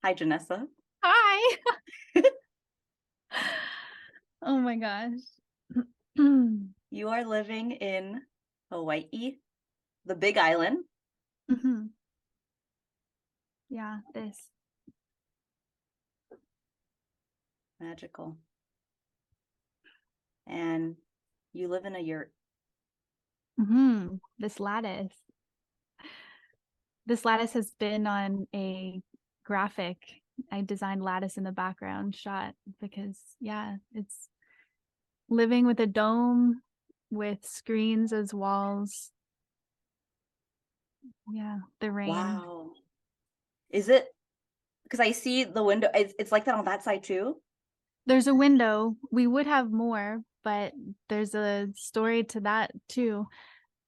Hi, Janessa. Hi. Oh my gosh. You are living in Hawaii, the Big Island. hmm Yeah, this. Magical. And you live in a yurt. This lattice. This lattice has been on a graphic. I designed lattice in the background shot because, yeah, it's living with a dome with screens as walls. Yeah, the rain. Wow. Is it because I see the window? It's like that on that side too. There's a window. We would have more, but there's a story to that too.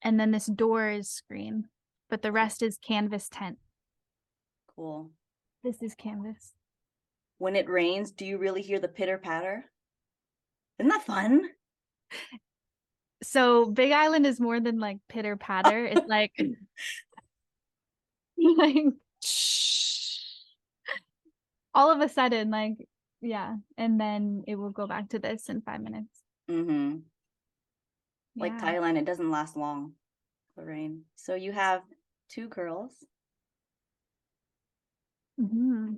And then this door is screen, but the Cool. rest is canvas tent. Cool. This is canvas. When it rains, do you really hear the pitter patter? Isn't that fun? So Big Island is more than like pitter patter. It's like like all of a sudden, like yeah, and then it will go back to this in 5 minutes. Mm-hmm. Like Yeah. Thailand, it doesn't last long, the rain. So you have two girls.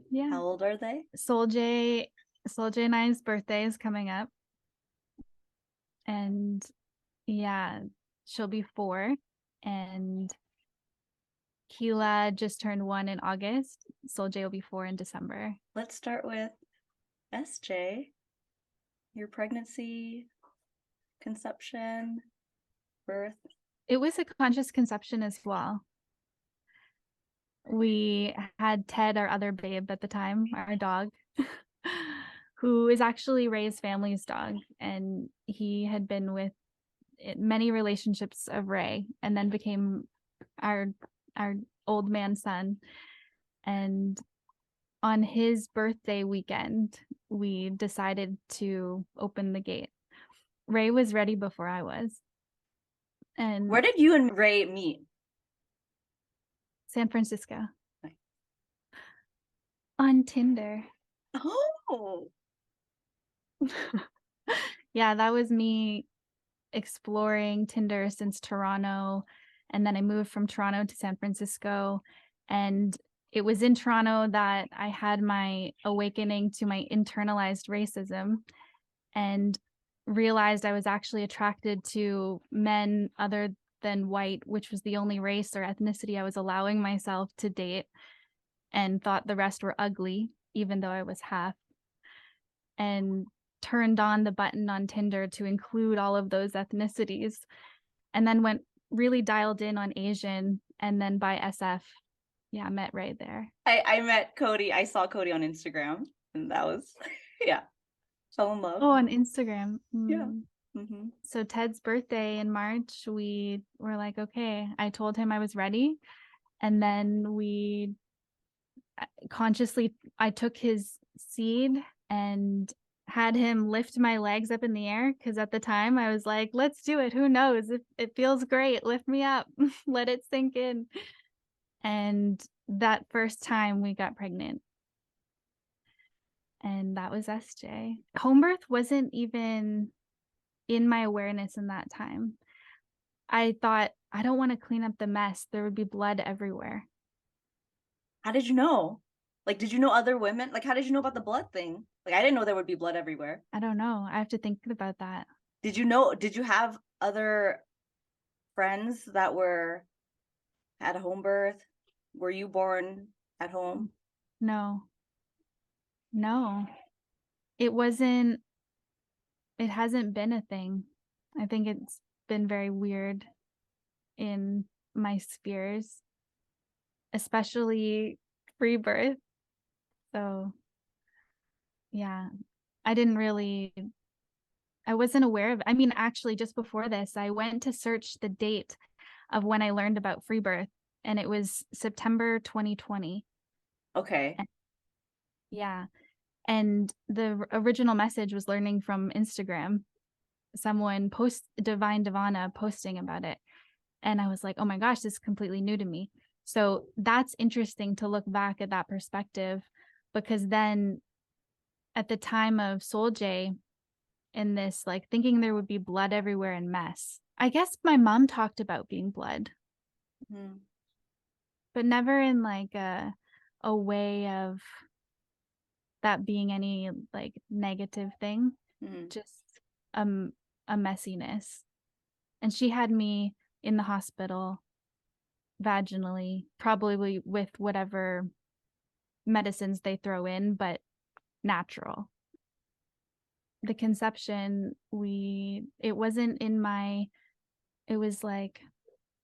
Yeah. How old are they? Soul J and I's birthday is coming up, and yeah, she'll be 4, and Keela just turned 1 in August. Soul J will be 4 in December. Let's start with SJ. Your pregnancy, conception, birth. It was a conscious conception as well. We had Ted, our other babe at the time, our dog, who is actually Ray's family's dog. And he had been with many relationships of Ray and then became our our old man son. And on his birthday weekend, we decided to open the gate. Ray was ready before I was. Where And did you and Ray meet? San Francisco on Tinder. Oh, Yeah, that was me exploring Tinder since Toronto. And then I moved from Toronto to San Francisco. And it was in Toronto that I had my awakening to my internalized racism and realized I was actually attracted to men other than white, which was the only race or ethnicity I was allowing myself to date, and thought the rest were ugly, even though I was half. And turned on the button on Tinder to include all of those ethnicities, and then went really dialed in on Asian, and then by SF, yeah, met Ray there. I met Cody. I saw Cody on Instagram, and that was yeah, fell in love. Oh, on Instagram. Yeah. Mm-hmm. So Ted's birthday in March, we were like, okay, I told him I was ready. And then we consciously, I took his seed and had him lift my legs up in the air. Cause at the time I was like, let's do it. Who knows? If it feels great, lift me up, let it sink in. And that first time we got pregnant. And that was SJ. Home birth wasn't even in my awareness in that time. I thought, I don't want to clean up the mess. There would be blood everywhere. How did you know? Like, did you know other women? Like, how did you know about the blood thing? Like, I didn't know there would be blood everywhere. I don't know. I have to think about that. Did you know? Did you have other friends that were at a home birth? Were you born at home? No, no. It wasn't, it hasn't been a thing. I think it's been very weird in my spheres, especially Freebirth. So, yeah, I didn't really, I wasn't aware of it. I mean, actually, just before this, I went to search the date of when I learned about Freebirth, and it was September 2020. Okay. And yeah. And the original message was learning from Instagram. Someone Divine Divana posting about it. And I was like, oh my gosh, this is completely new to me. So that's interesting to look back at that perspective because then at the time of Soul J, in this, like, thinking there would be blood everywhere and mess. I guess my mom talked about being blood, Mhm. but never in like a way of that being any like negative thing, Mhm. just um a messiness. And she had me in the hospital vaginally, probably with whatever medicines they throw in, but natural. The conception, it wasn't in my, it was like,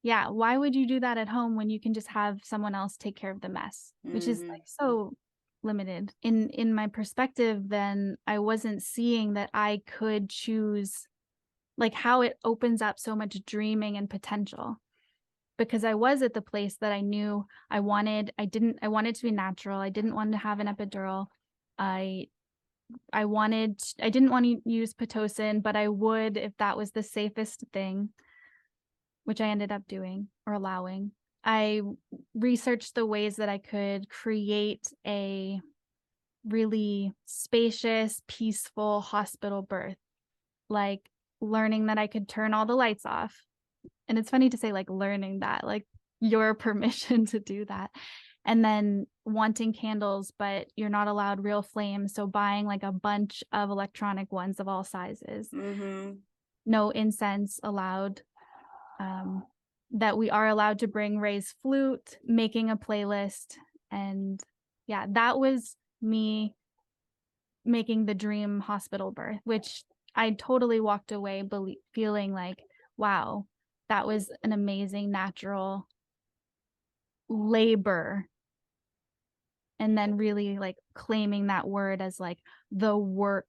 yeah, why would you do that at home when you can just have someone else take care of the mess? Which is like Mhm. so limited. In my perspective, then I wasn't seeing that I could choose, like, how it opens up so much dreaming and potential. Because I was at the place that I knew I wanted to be natural. I didn't want to have an epidural. I I didn't want to use Pitocin, but I would if that was the safest thing, which I ended up doing or allowing. I researched the ways that I could create a really spacious, peaceful hospital birth, like learning that I could turn all the lights off. And it's funny to say, like, learning that, like, your permission to do that. And then wanting candles, but you're not allowed real flames. So buying like a bunch of electronic ones of all sizes. Mhm. No incense allowed. Um, that we are allowed to bring Ray's flute, making a playlist. And yeah, that was me making the dream hospital birth, which I totally walked away feeling like, wow, that was an amazing natural labor. And then really like claiming that word as like the work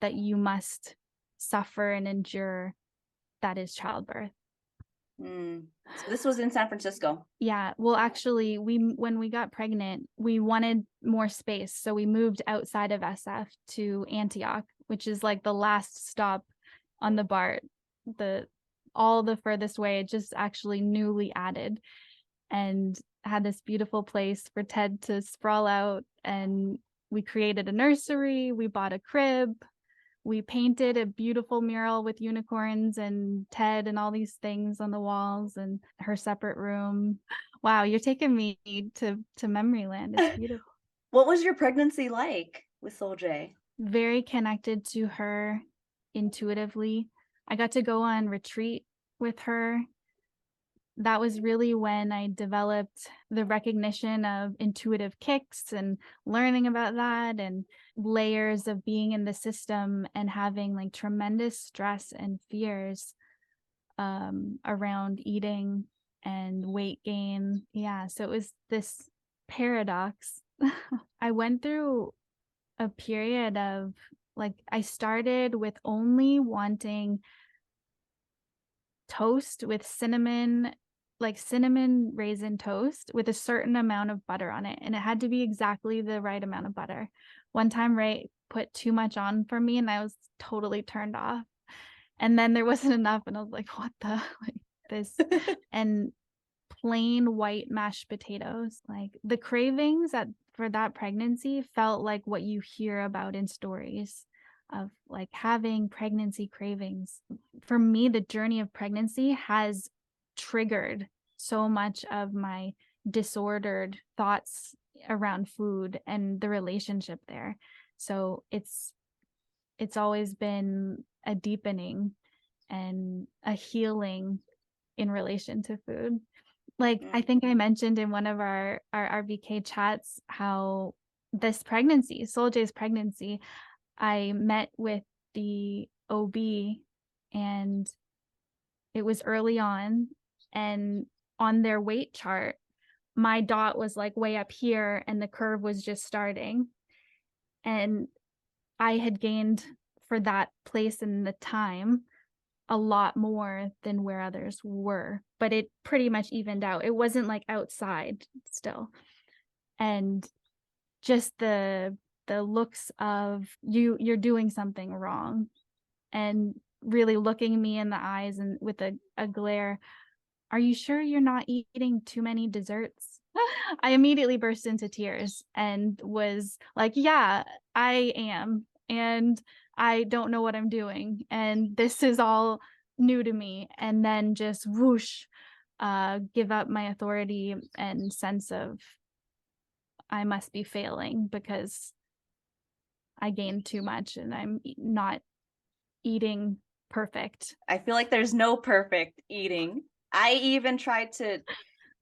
that you must suffer and endure, that is childbirth. Mm. So this was in San Francisco. Yeah, well, actually, when we got pregnant, we wanted more space, so we moved outside of SF to Antioch, which is like the last stop on the BART, the all the furthest way, just actually newly added, and had this beautiful place for Ted to sprawl out. And we created a nursery, we bought a crib, we painted a beautiful mural with unicorns and Ted and all these things on the walls, and her separate room. Wow, you're taking me to memory land. It's beautiful. What was your pregnancy like with Soul J? Very connected to her intuitively. I got to go on retreat with her. That was really when I developed the recognition of intuitive kicks and learning about that, and layers of being in the system and having like tremendous stress and fears around eating and weight gain. Yeah. So it was this paradox. I went through a period of, like, I started with only wanting toast with cinnamon, like cinnamon raisin toast with a certain amount of butter on it. And it had to be exactly the right amount of butter. One time, Ray put too much on for me and I was totally turned off. And then there wasn't enough. And I was like, what the, like this, and plain white mashed potatoes. Like the cravings for that pregnancy felt like what you hear about in stories of like having pregnancy cravings. For me, the journey of pregnancy has triggered so much of my disordered thoughts around food and the relationship there. So it's always been a deepening and a healing in relation to food. Like, I Mm. think I mentioned in one of our RBK chats how this pregnancy, Soul J's pregnancy, I met with the OB and it was early on their weight chart, my dot was like way up here and the curve was just starting. And I had gained for that place in the time a lot more than where others were, but it pretty much evened out. It wasn't like outside still. And just the looks of you're doing something wrong, and really looking me in the eyes and with a glare, are you sure you're not eating too many desserts? I immediately burst into tears and was like, "Yeah, I am, and I don't know what I'm doing, and this is all new to me." And then just whoosh, give up my authority and sense of I must be failing because I gained too much and I'm not eating perfect. I feel like there's no perfect eating. I even tried to,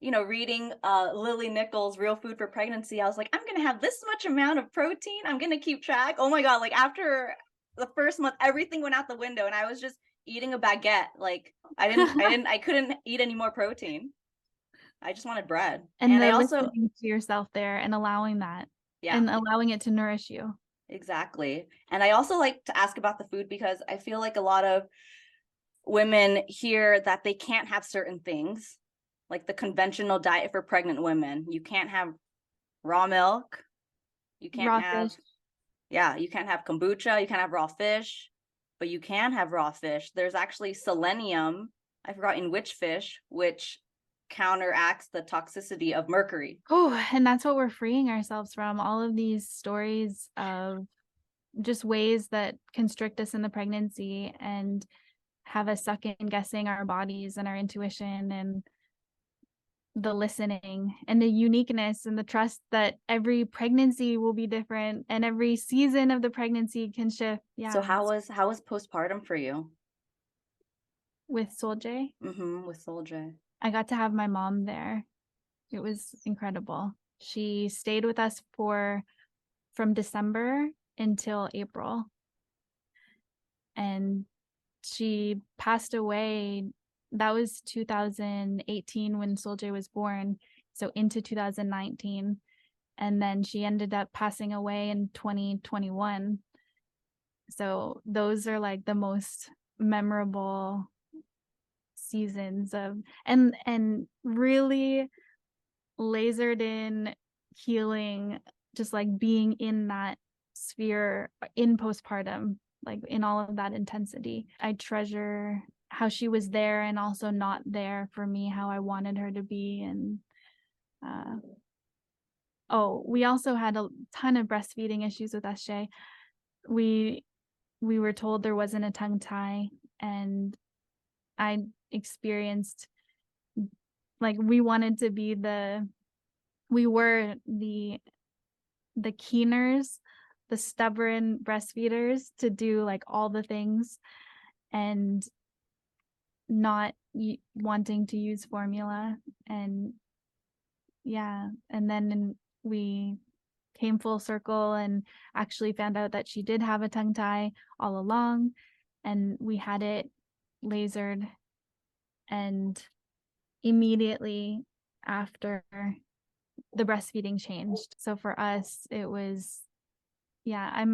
reading Lily Nichols' Real Food for Pregnancy. I was like, I'm gonna have this much amount of protein. I'm gonna keep track. Oh my god, like after the first month, everything went out the window and I was just eating a baguette. Like I couldn't eat any more protein. I just wanted bread. And And I the also, listening to yourself there and allowing that yeah, and allowing it to nourish you. exactly. And I also like to ask about the food because I feel like a lot of women hear that they can't have certain things, like the conventional diet for pregnant women. You can't have raw milk. You can't Raw have, fish. yeah, you can't have kombucha. You can't have raw fish, but you can have raw fish. There's actually selenium, I forgot in which fish, which counteracts the toxicity of mercury. Oh, and that's what we're freeing ourselves from, all of these stories of just ways that constrict us in the pregnancy and have us second guessing our bodies and our intuition and the listening and the uniqueness and the trust that every pregnancy will be different and every season of the pregnancy can shift. So Yeah, how was postpartum for you? with Soul J, With Soldier. I got to have my mom there. It was incredible. She stayed with us for from December until April, and she passed away. That was 2018 when Soul J was born, so into 2019, and then she ended up passing away in 2021. So those are like the most memorable seasons of and really lasered in healing, just like being in that sphere in postpartum, like in all of that intensity. I treasure how she was there and also not there for me, how I wanted her to be. And uh, oh, we also had a ton of breastfeeding issues with SJ. We we were told there wasn't a tongue tie, and I experienced like we were the keeners, the stubborn breastfeeders to do like all the things and not wanting to use formula. And yeah, and then we came full circle and actually found out that she did have a tongue tie all along, and we had it lasered, and immediately after the breastfeeding changed. So for us it was, yeah, I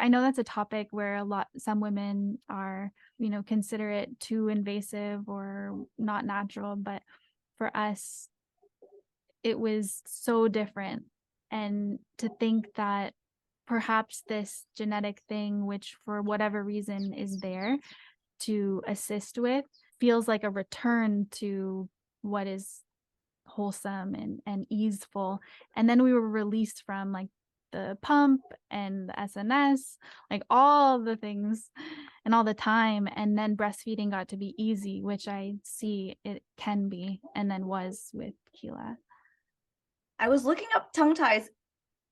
know that's a topic where some women are, consider it too invasive or not natural, but for us, it was so different. And to think that perhaps this genetic thing, which for whatever reason is there to assist with, feels like a return to what is wholesome and easeful. And then we were released from like the pump and the SNS, like all the things and all the time. And then breastfeeding got to be easy, which I see it can be, and then was with Keela. I was looking up tongue ties.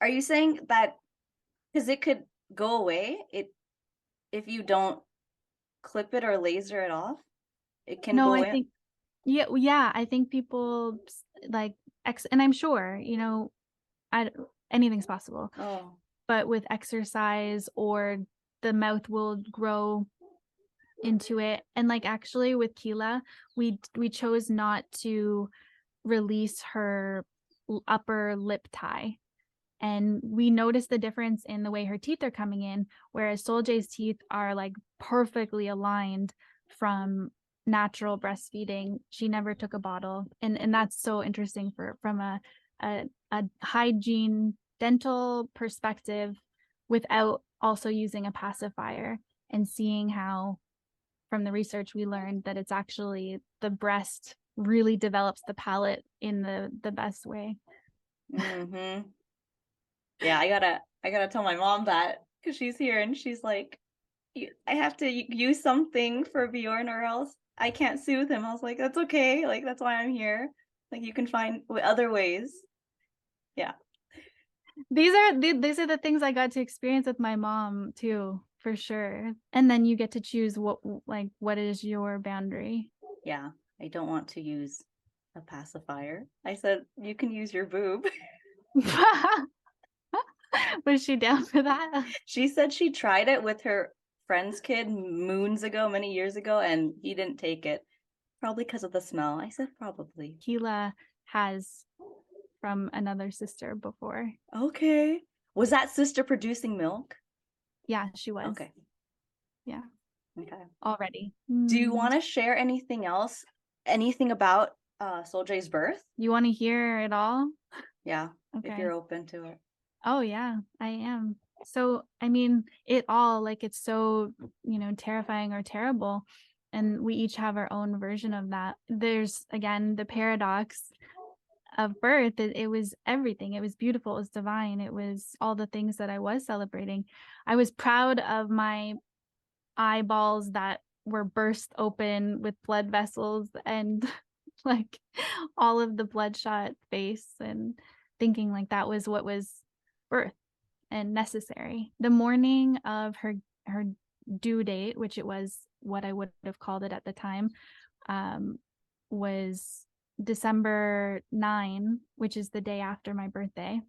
Are you saying that because it could go away, it if you don't clip it or laser it off, it can No, go I in? think, yeah, I think people like and I'm sure, I anything's possible, Oh, but with exercise or the mouth will grow into it. And like actually with Keela, we chose not to release her upper lip tie. And we noticed the difference in the way her teeth are coming in, whereas Soul J's teeth are like perfectly aligned from natural breastfeeding. She never took a bottle. And that's so interesting from a hygiene dental perspective without also using a pacifier, and seeing how from the research we learned that it's actually the breast really develops the palate in the best way. Mhm. Yeah, I gotta tell my mom that because she's here and she's like, I have to use something for Bjorn or else I can't soothe him." I was like, "That's okay, like, that's why I'm here. Like, you can find other ways." Yeah. These are the things I got to experience with my mom too, for sure. And then you get to choose what is your boundary. Yeah, I don't want to use a pacifier. I said, "You can use your boob." Was she down for that? She said she tried it with her friend's kid moons ago, many years ago, and he didn't take it, probably because of the smell. I said, "Probably." Keela has from another sister before. Okay. Was that sister producing milk? Yeah, she was. Okay. Yeah, Okay. already. Do you wanna share anything else? Anything about, Soljay's birth? You wanna hear it all? Yeah, if Okay. you're open to it. Oh, yeah, I am. So, I mean, it all, like, it's so, terrifying or terrible, and we each have our own version of that. There's, again, the paradox of birth. It was everything. It was beautiful, it was divine, it was all the things that I was celebrating. I was proud of my eyeballs that were burst open with blood vessels and like all of the bloodshot face, and thinking like that was what was birth and necessary. The morning of her due date, which it was what I would have called it at the time, um, was December 9, which is the day after my birthday.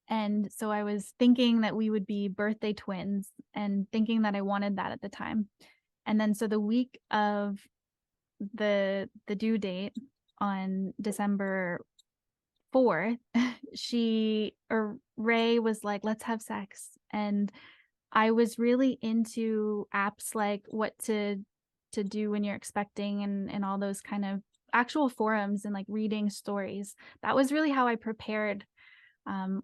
And so I was thinking that we would be birthday twins and thinking that I wanted that at the time. And then so the week of the due date on December 4th, Ray was like, let's have sex. And I was really into apps like what to do when you're expecting, and all those kind of actual forums, and like reading stories. That was really how I prepared,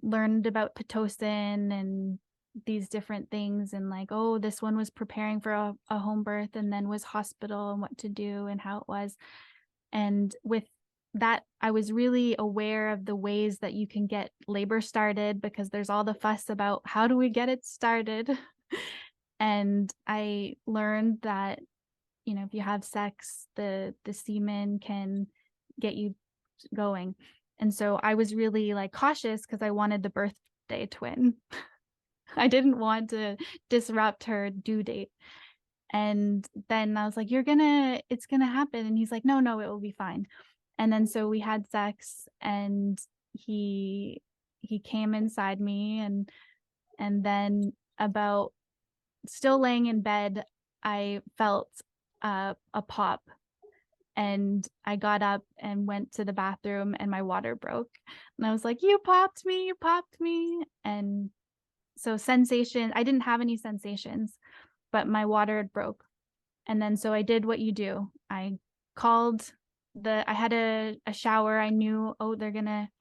learned about Pitocin and these different things, and like, oh, this one was preparing for a home birth and then was hospital and what to do and how it was. And with that, I was really aware of the ways that you can get labor started, because there's all the fuss about how do we get it started. And I learned that, if you have sex, the semen can get you going. And so I was really like cautious because I wanted the birthday twin. I didn't want to disrupt her due date. And then I was like, it's gonna happen. And he's like, no, no, it will be fine. And then so we had sex, and he came inside me, and then about still laying in bed, I felt a pop, and I got up and went to the bathroom, and my water broke. And I was like, you popped me, you popped me. And so I didn't have any sensations, but my water had broke. And then so I did what you do. I had a shower. I knew, oh,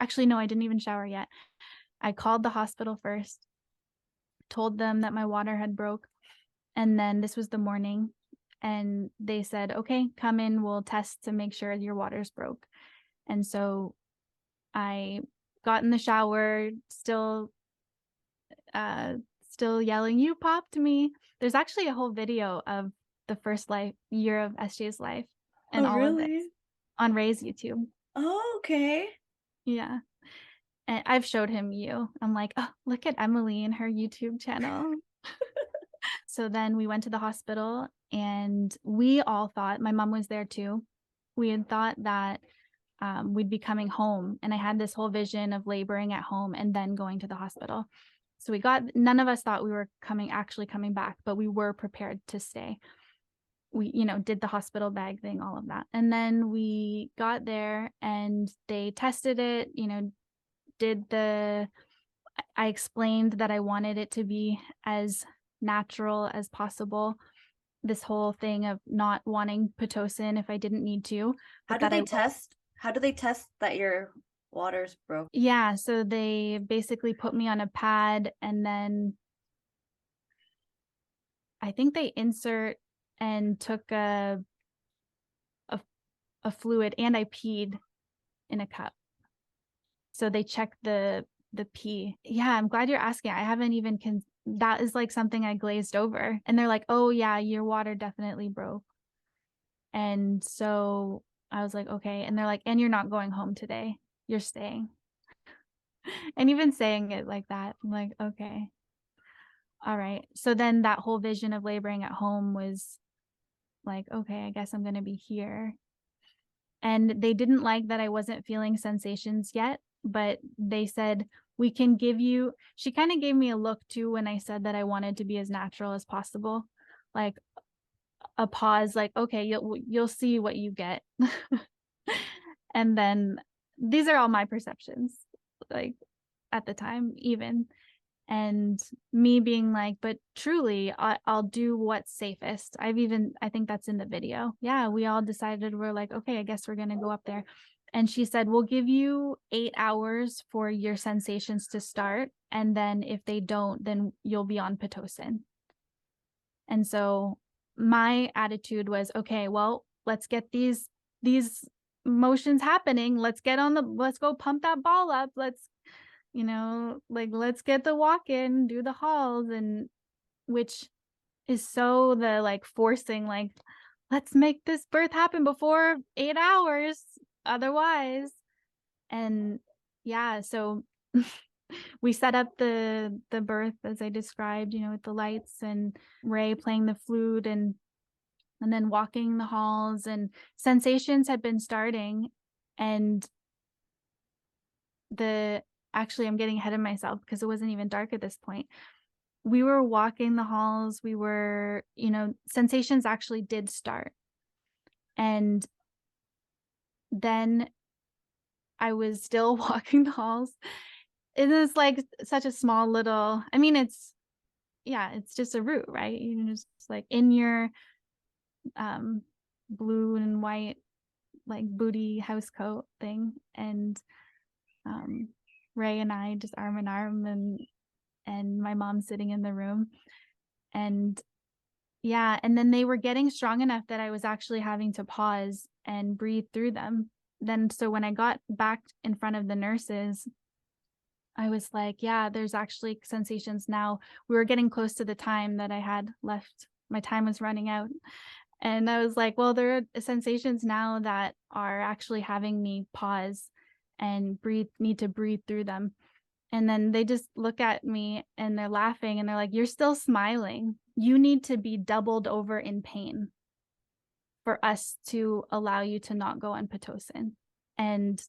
actually, no, I didn't even shower yet. I called the hospital first, told them that my water had broke. And then this was the morning, and they said, okay, come in, we'll test to make sure your water's broke. And so I got in the shower, still yelling, you popped me. There's actually a whole video of the first year of SJ's life and Oh, all of this really? on Ray's YouTube. Oh, okay. Yeah. And I've showed him you. I'm like, oh, look at Emily and her YouTube channel. So then we went to the hospital, and we all thought, my mom was there too. We had thought that we'd be coming home. And I had this whole vision of laboring at home and then going to the hospital. So none of us thought we were actually coming back, but we were prepared to stay. We, did the hospital bag thing, all of that. And then we got there and they tested it, I explained that I wanted it to be as natural as possible. This whole thing of not wanting Pitocin if I didn't need to, How but do that they I test how do they test that your water's broke? yeah, so they basically put me on a pad, and then I think they insert and took a a fluid, and I peed in a cup. So they checked the pee. Yeah, I'm glad you're asking. I haven't even that is like something I glazed over. And they're like, "Oh yeah, your water definitely broke." And so I was like, "Okay." And they're like, "And you're not going home today. You're staying." And even saying it like that, I'm like, "Okay. All right." So then that whole vision of laboring at home was like, "Okay, I guess I'm going to be here." And they didn't like that I wasn't feeling sensations yet, but they said, "We can give you." She kind of gave me a look too when I said that I wanted to be as natural as possible. Like a pause, like, "Okay, you'll see what you get." And then these are all my perceptions, like at the time even. And me being like, "But truly, I'll do what's safest." I think that's in the video. Yeah, we all decided, we're like, "Okay, I guess we're going to go up there." And she said, "We'll give you 8 hours for your sensations to start. And then if they don't, then you'll be on Pitocin." And so my attitude was, okay, well, let's get these motions happening. Let's go pump that ball up. Let's get the walk in, do the halls, and which is so the like forcing, like, let's make this birth happen before 8 hours, otherwise. And yeah, so we set up the birth as I described, with the lights and Ray playing the flute and then walking the halls, and sensations had been starting. And the actually, I'm getting ahead of myself because it wasn't even dark at this point. We were walking the halls, sensations actually did start. And then I was still walking the halls. It is like such a small little, I mean, it's just a route, right? Just like in your blue and white, like booty house coat thing. And Ray and I just arm in arm, and my mom sitting in the room. And yeah, and then they were getting strong enough that I was actually having to pause and breathe through them. Then so when I got back in front of the nurses, I was like, yeah, there's actually sensations now. We were getting close to the time that I had left. My time was running out. And I was like, well, there are sensations now that are actually having me pause and need to breathe through them. And then they just look at me and they're laughing and they're like, "You're still smiling. You need to be doubled over in pain for us to allow you to not go on Pitocin. And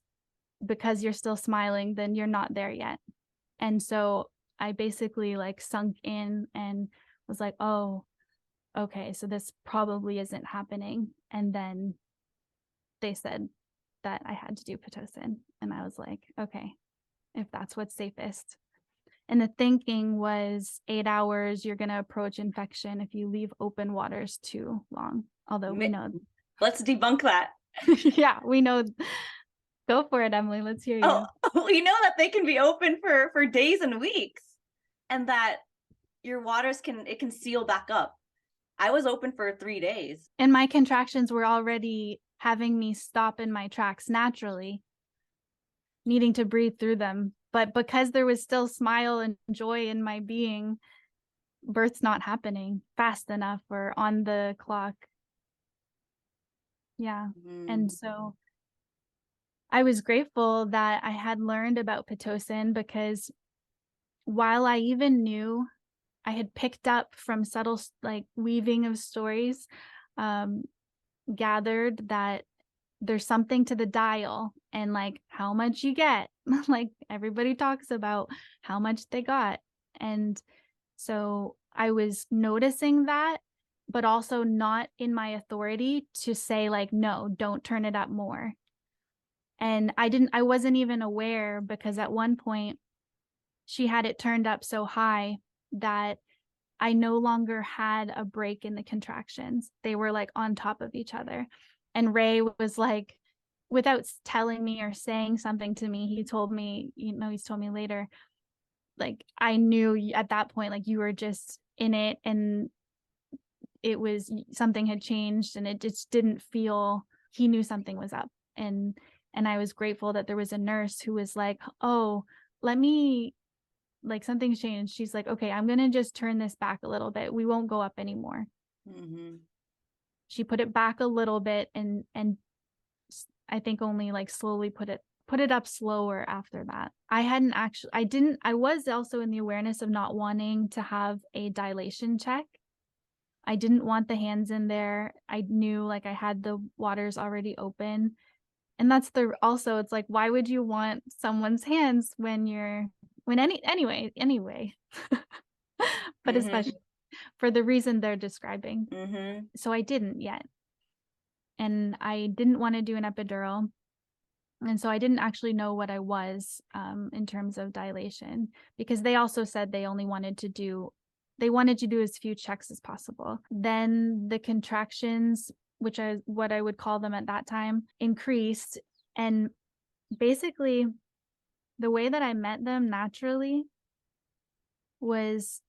because you're still smiling, then you're not there yet." And so I basically like sunk in and was like, "Oh, okay, so this probably isn't happening." And then they said that I had to do Pitocin. And I was like, okay, if that's what's safest. And the thinking was 8 hours, you're going to approach infection if you leave open waters too long. Although we know. Let's debunk that. Yeah, we know. Go for it, Emily. Let's hear you. Oh, we know that they can be open for days and weeks, and that your waters can seal back up. I was open for 3 days. And my contractions were already having me stop in my tracks naturally, needing to breathe through them. But because there was still smile and joy in my being, birth's not happening fast enough or on the clock. Yeah. And so I was grateful that I had learned about Pitocin, because while I even knew, I had picked up from subtle like weaving of stories, gathered that there's something to the dial and like how much you get. Like everybody talks about how much they got. And so I was noticing that, but also not in my authority to say like, no, don't turn it up more. And I wasn't even aware, because at one point she had it turned up so high that I no longer had a break in the contractions. They were like on top of each other. And Ray was like, without telling me or saying something to me, he's told me later, like, I knew at that point, like, you were just in it and it was something had changed and it just didn't feel he knew something was up. And I was grateful that there was a nurse who was like, "Oh, let me like something's changed." She's like, "Okay, I'm going to just turn this back a little bit. We won't go up anymore." Mhm. She put it back a little bit, and I think only like slowly put it up slower after that. I was also in the awareness of not wanting to have a dilation check. I didn't want the hands in there. I knew like I had the waters already open. And that's the also it's like why would you want someone's hands when you're when anyway. But Mhm. especially for the reason they're describing. Mhm. So I didn't yet. And I didn't want to do an epidural. And so I didn't actually know what I was in terms of dilation because they also said they wanted to do as few checks as possible. Then the contractions, which is what I would call them at that time, increased. And basically, the way that I met them naturally was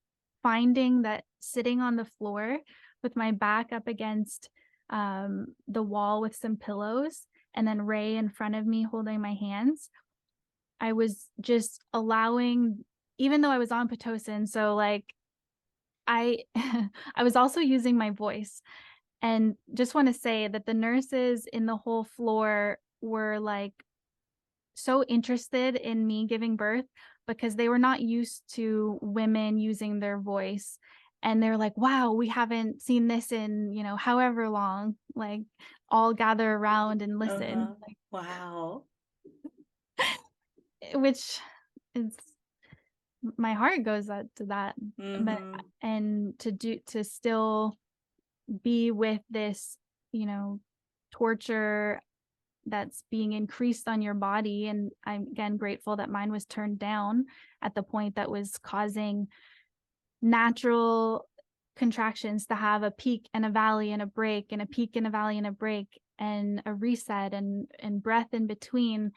finding that sitting on the floor with my back up against the wall with some pillows and then Ray in front of me holding my hands, I was just allowing, even though I was on Pitocin, so like I I was also using my voice. And just want to say that the nurses in the whole floor were like so interested in me giving birth because they were not used to women using their voice. And they're like, wow, we haven't seen this in, however long, like all gather around and listen, Uh-huh. Wow. which is my heart goes out to that. But Mhm. and to still be with this, you know, torture that's being increased on your body. And I'm again grateful that mine was turned down at the point that was causing natural contractions to have a peak and a valley and a break and a peak and a valley and a break and a reset and breath in between,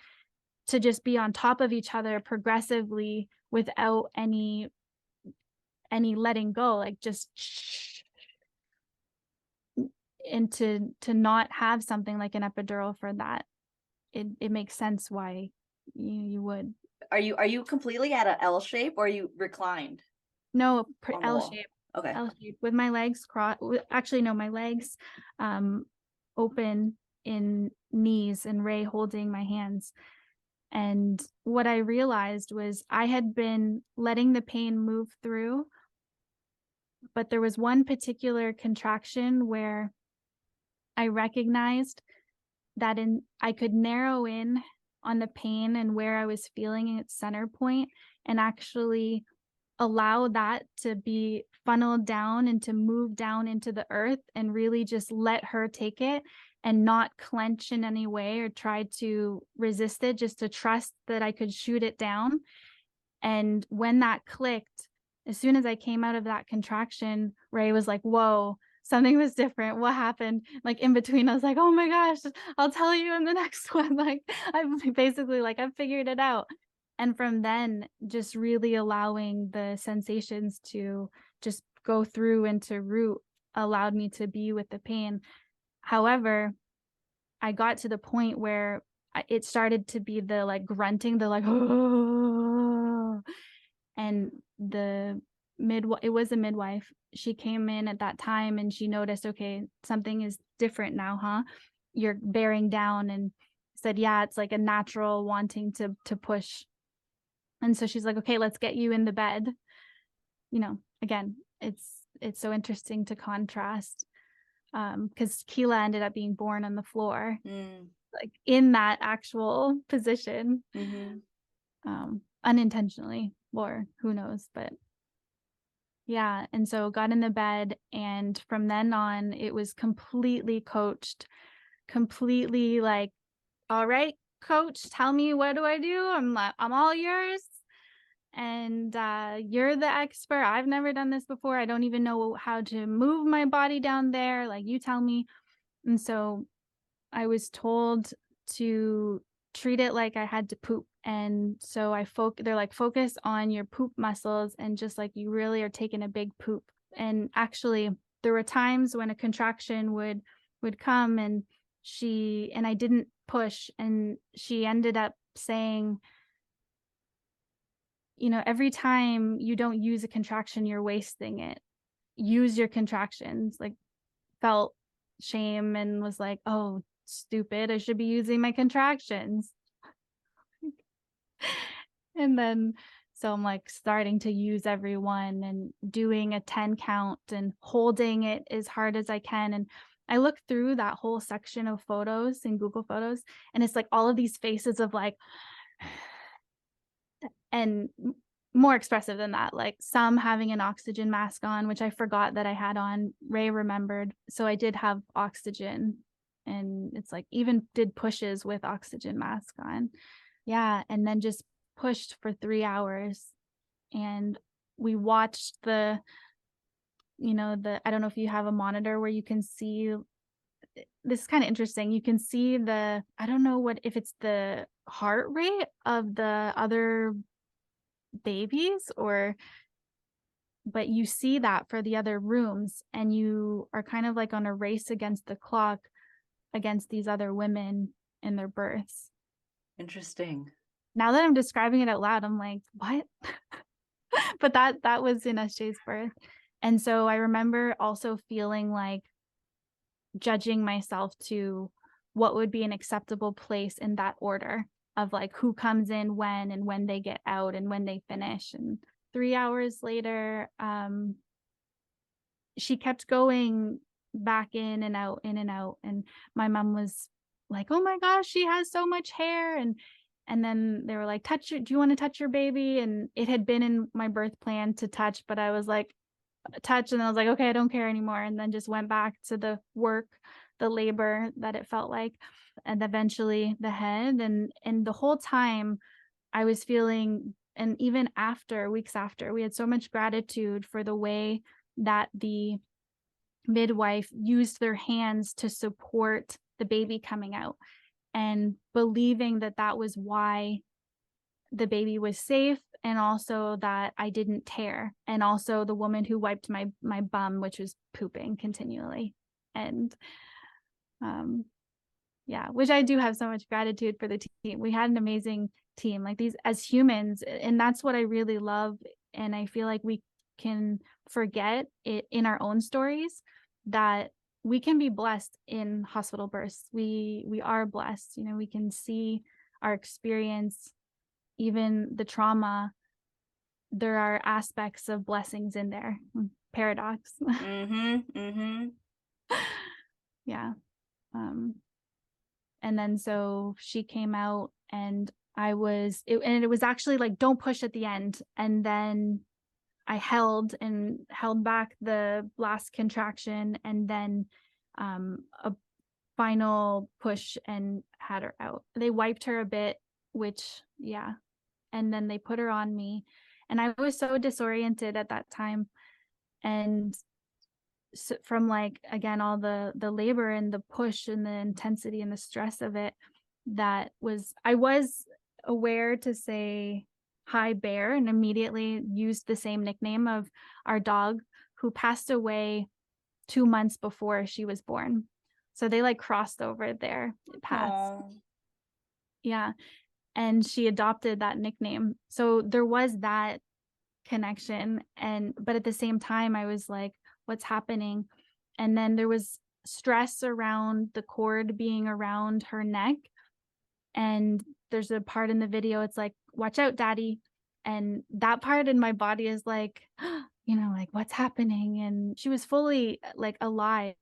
to just be on top of each other progressively without any letting go, like just and to not have something like an epidural for that, it makes sense why you would. Are you completely at a L shape or are you reclined No, on the L wall? shape, Okay. L shape with my legs crossed. Actually, no, my legs um, open in knees and Ray holding my hands. And what I realized was I had been letting the pain move through, but there was one particular contraction where I recognized that I could narrow in on the pain and where I was feeling its center point and actually allow that to be funneled down and to move down into the earth and really just let her take it and not clench in any way or try to resist it, just to trust that I could shoot it down. And when that clicked, as soon as I came out of that contraction, Ray was like, "Whoa, something was different. What happened?" Like in between, I was like, "Oh my gosh, I'll tell you in the next one." Like I've basically like I've figured it out. And from then, just really allowing the sensations to just go through and to root allowed me to be with the pain. However, I got to the point where it started to be the like grunting, the like, and the it was a midwife. She came in at that time and she noticed, okay, something is different now, huh? You're bearing down, and said, yeah, it's like a natural wanting to push. And so she's like, okay, let's get you in the bed. Again, it's so interesting to contrast, because Keela ended up being born on the floor, Mm. like in that actual position, Mhm. unintentionally, or who knows, but yeah. And so got in the bed, and from then on, it was completely coached, completely like, all right, coach, tell me, what do I do? I'm all yours. And you're the expert. I've never done this before. I don't even know how to move my body down there. Like, you tell me. And so I was told to treat it like I had to poop. And so they're like, focus on your poop muscles and just like you really are taking a big poop. And actually there were times when a contraction would come, and and I didn't push, and she ended up saying, every time you don't use a contraction, you're wasting it. Use your contractions. Like, felt shame and was like, oh, stupid. I should be using my contractions. And then, so I'm like starting to use every one and doing a 10 count and holding it as hard as I can. And I look through that whole section of photos in Google Photos, and it's like all of these faces of like, and more expressive than that, like some having an oxygen mask on, which I forgot that I had on. Ray remembered. So I did have oxygen, and it's like even did pushes with oxygen mask on. Yeah. And then just pushed for 3 hours. And we watched I don't know if you have a monitor where you can see, this is kind of interesting. You can see I don't know if it's the heart rate of the other babies, but you see that for the other rooms, and you are kind of like on a race against the clock against these other women in their births. Interesting. Now that I'm describing it out loud, I'm like, what? But that was in SJ's birth. And so I remember also feeling like judging myself to what would be an acceptable place in that order of like who comes in when and when they get out and when they finish. And 3 hours later, she kept going back in and out. And my mom was like, oh my gosh, she has so much hair. And then they were like, do you want to touch your baby? And it had been in my birth plan to touch, but I was like, touch. And I was like, okay, I don't care anymore. And then just went back to the labor that it felt like, and eventually the head. And the whole time I was feeling, and even after, weeks after, we had so much gratitude for the way that the midwife used their hands to support the baby coming out, and believing that that was why the baby was safe, and also that I didn't tear, and also the woman who wiped my bum, which was pooping continually. And yeah, which I do have so much gratitude for the team. We had an amazing team, like these as humans, and that's what I really love. And I feel like we can forget it in our own stories, that we can be blessed in hospital births. We are blessed. We can see our experience, even the trauma. There are aspects of blessings in there. Paradox. Mm-hmm. Mm-hmm. Yeah. And then so she came out, and it was actually like, don't push at the end. And then I held back the last contraction, and then a final push, and had her out. They wiped her a bit, which, yeah. And then they put her on me, and I was so disoriented at that time. And so from like, again, all the labor and the push and the intensity and the stress of it, I was aware to say hi bear, and immediately used the same nickname of our dog who passed away 2 months before she was born. So they like crossed over their paths. Aww. Yeah. And she adopted that nickname. So there was that connection. But at the same time, I was like, what's happening? And then there was stress around the cord being around her neck. And there's a part in the video, it's like, watch out, daddy. And that part in my body is like, like, what's happening? And she was fully like alive.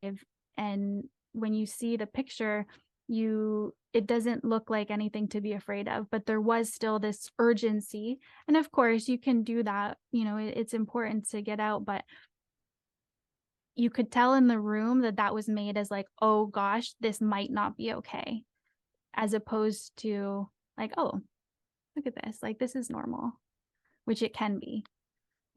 And when you see the picture, it doesn't look like anything to be afraid of, but there was still this urgency. And of course you can do that, it's important to get out, but you could tell in the room that was made as like, oh gosh, this might not be okay, as opposed to like, oh, look at this, like this is normal, which it can be.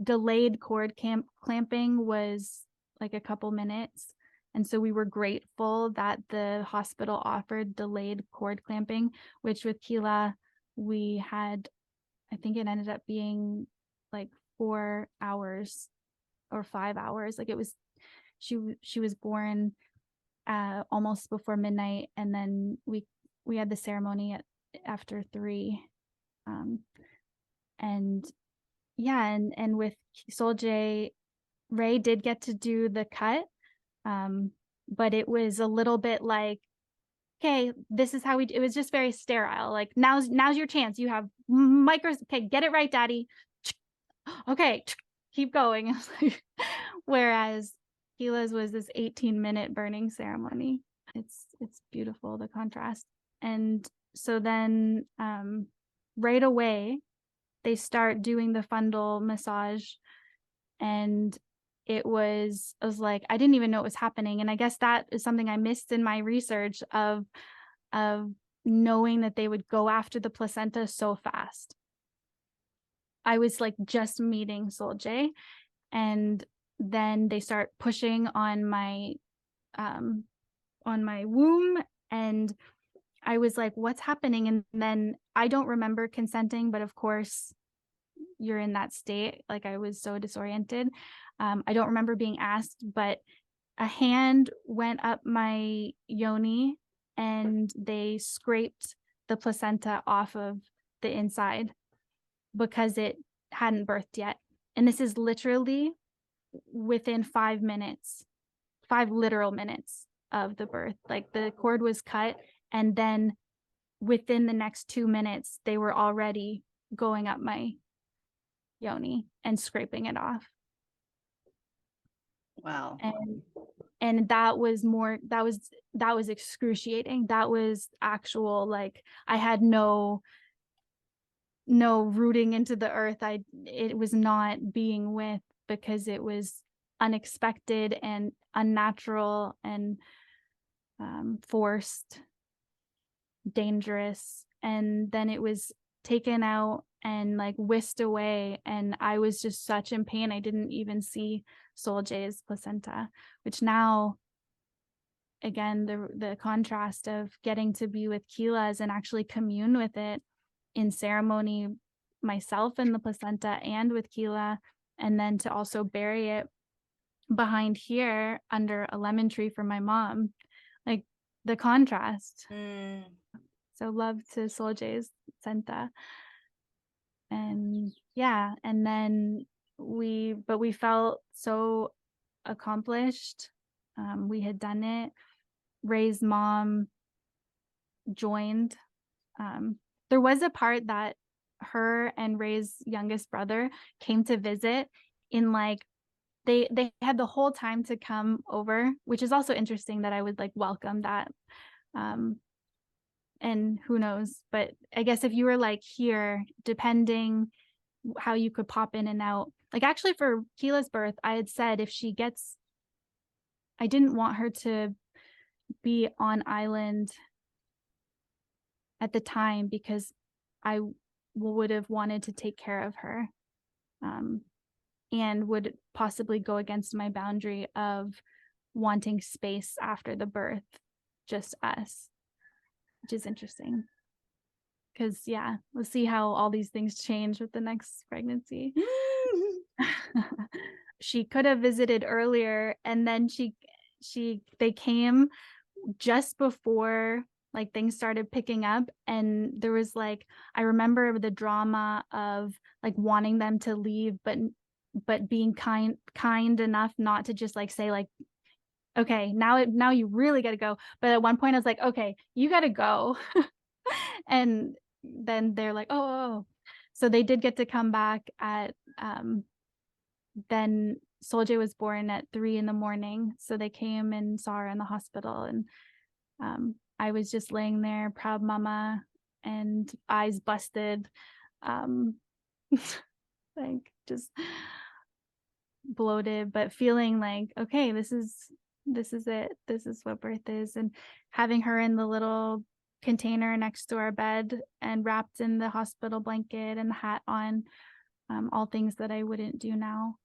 Delayed cord clamping was like a couple minutes. And so we were grateful that the hospital offered delayed cord clamping, which with Keela, we had, I think it ended up being like 4 hours or 5 hours. Like it was, she was born almost before midnight, and then we had the ceremony after 3. Um, and yeah, and with Soljay, Ray did get to do the cut, um, but it was a little bit like, okay, this is how it was just very sterile. Like, now's your chance. You have micros. Okay, get it right, daddy. Okay, keep going. Whereas Gila's was this 18-minute burning ceremony. It's beautiful, the contrast. And so then right away they start doing the fundal massage, and I was like, I didn't even know it was happening. And I guess that is something I missed in my research of knowing that they would go after the placenta so fast. I was like just meeting Soljay, and then they start pushing on my womb, and I was like, what's happening? And then I don't remember consenting, but of course you're in that state. Like, I was so disoriented. I don't remember being asked, but a hand went up my yoni and they scraped the placenta off of the inside because it hadn't birthed yet. And this is literally within 5 minutes, 5 literal minutes of the birth. Like, the cord was cut, and then within the next 2 minutes, they were already going up my yoni and scraping it off. Wow. And that was excruciating. That was actual, like, I had no rooting into the earth. It was not being with, because it was unexpected and unnatural and forced, dangerous. And then it was taken out and like whisked away, and I was just such in pain. I didn't even see Soljay's placenta, which now, again, the contrast of getting to be with Kila's and actually commune with it in ceremony, myself and the placenta and with Kila, and then to also bury it behind here under a lemon tree for my mom. Like, the contrast. So love to Soljay's placenta. And yeah, and then we felt so accomplished. We had done it. Ray's mom joined. There was a part that her and Ray's youngest brother came to visit, in like, they had the whole time to come over, which is also interesting that I would like welcome that. And who knows, but I guess if you were like here, depending how you could pop in and out. Like, actually for Kila's birth, I had said I didn't want her to be on island at the time, because I would have wanted to take care of her, and would possibly go against my boundary of wanting space after the birth, just us, which is interesting. Because yeah, we'll see how all these things change with the next pregnancy. She could have visited earlier, and then they came just before like things started picking up, and there was like, I remember the drama of like wanting them to leave, but being kind enough not to just like say like, okay, now you really got to go. But at one point I was like, okay, you got to go. And then they're like, oh. So they did get to come back at then Soljay was born at 3 a.m. So they came and saw her in the hospital, and I was just laying there, proud mama, and eyes busted, like just bloated, but feeling like, okay, this is it. This is what birth is. And having her in the little container next to our bed and wrapped in the hospital blanket and the hat on, all things that I wouldn't do now.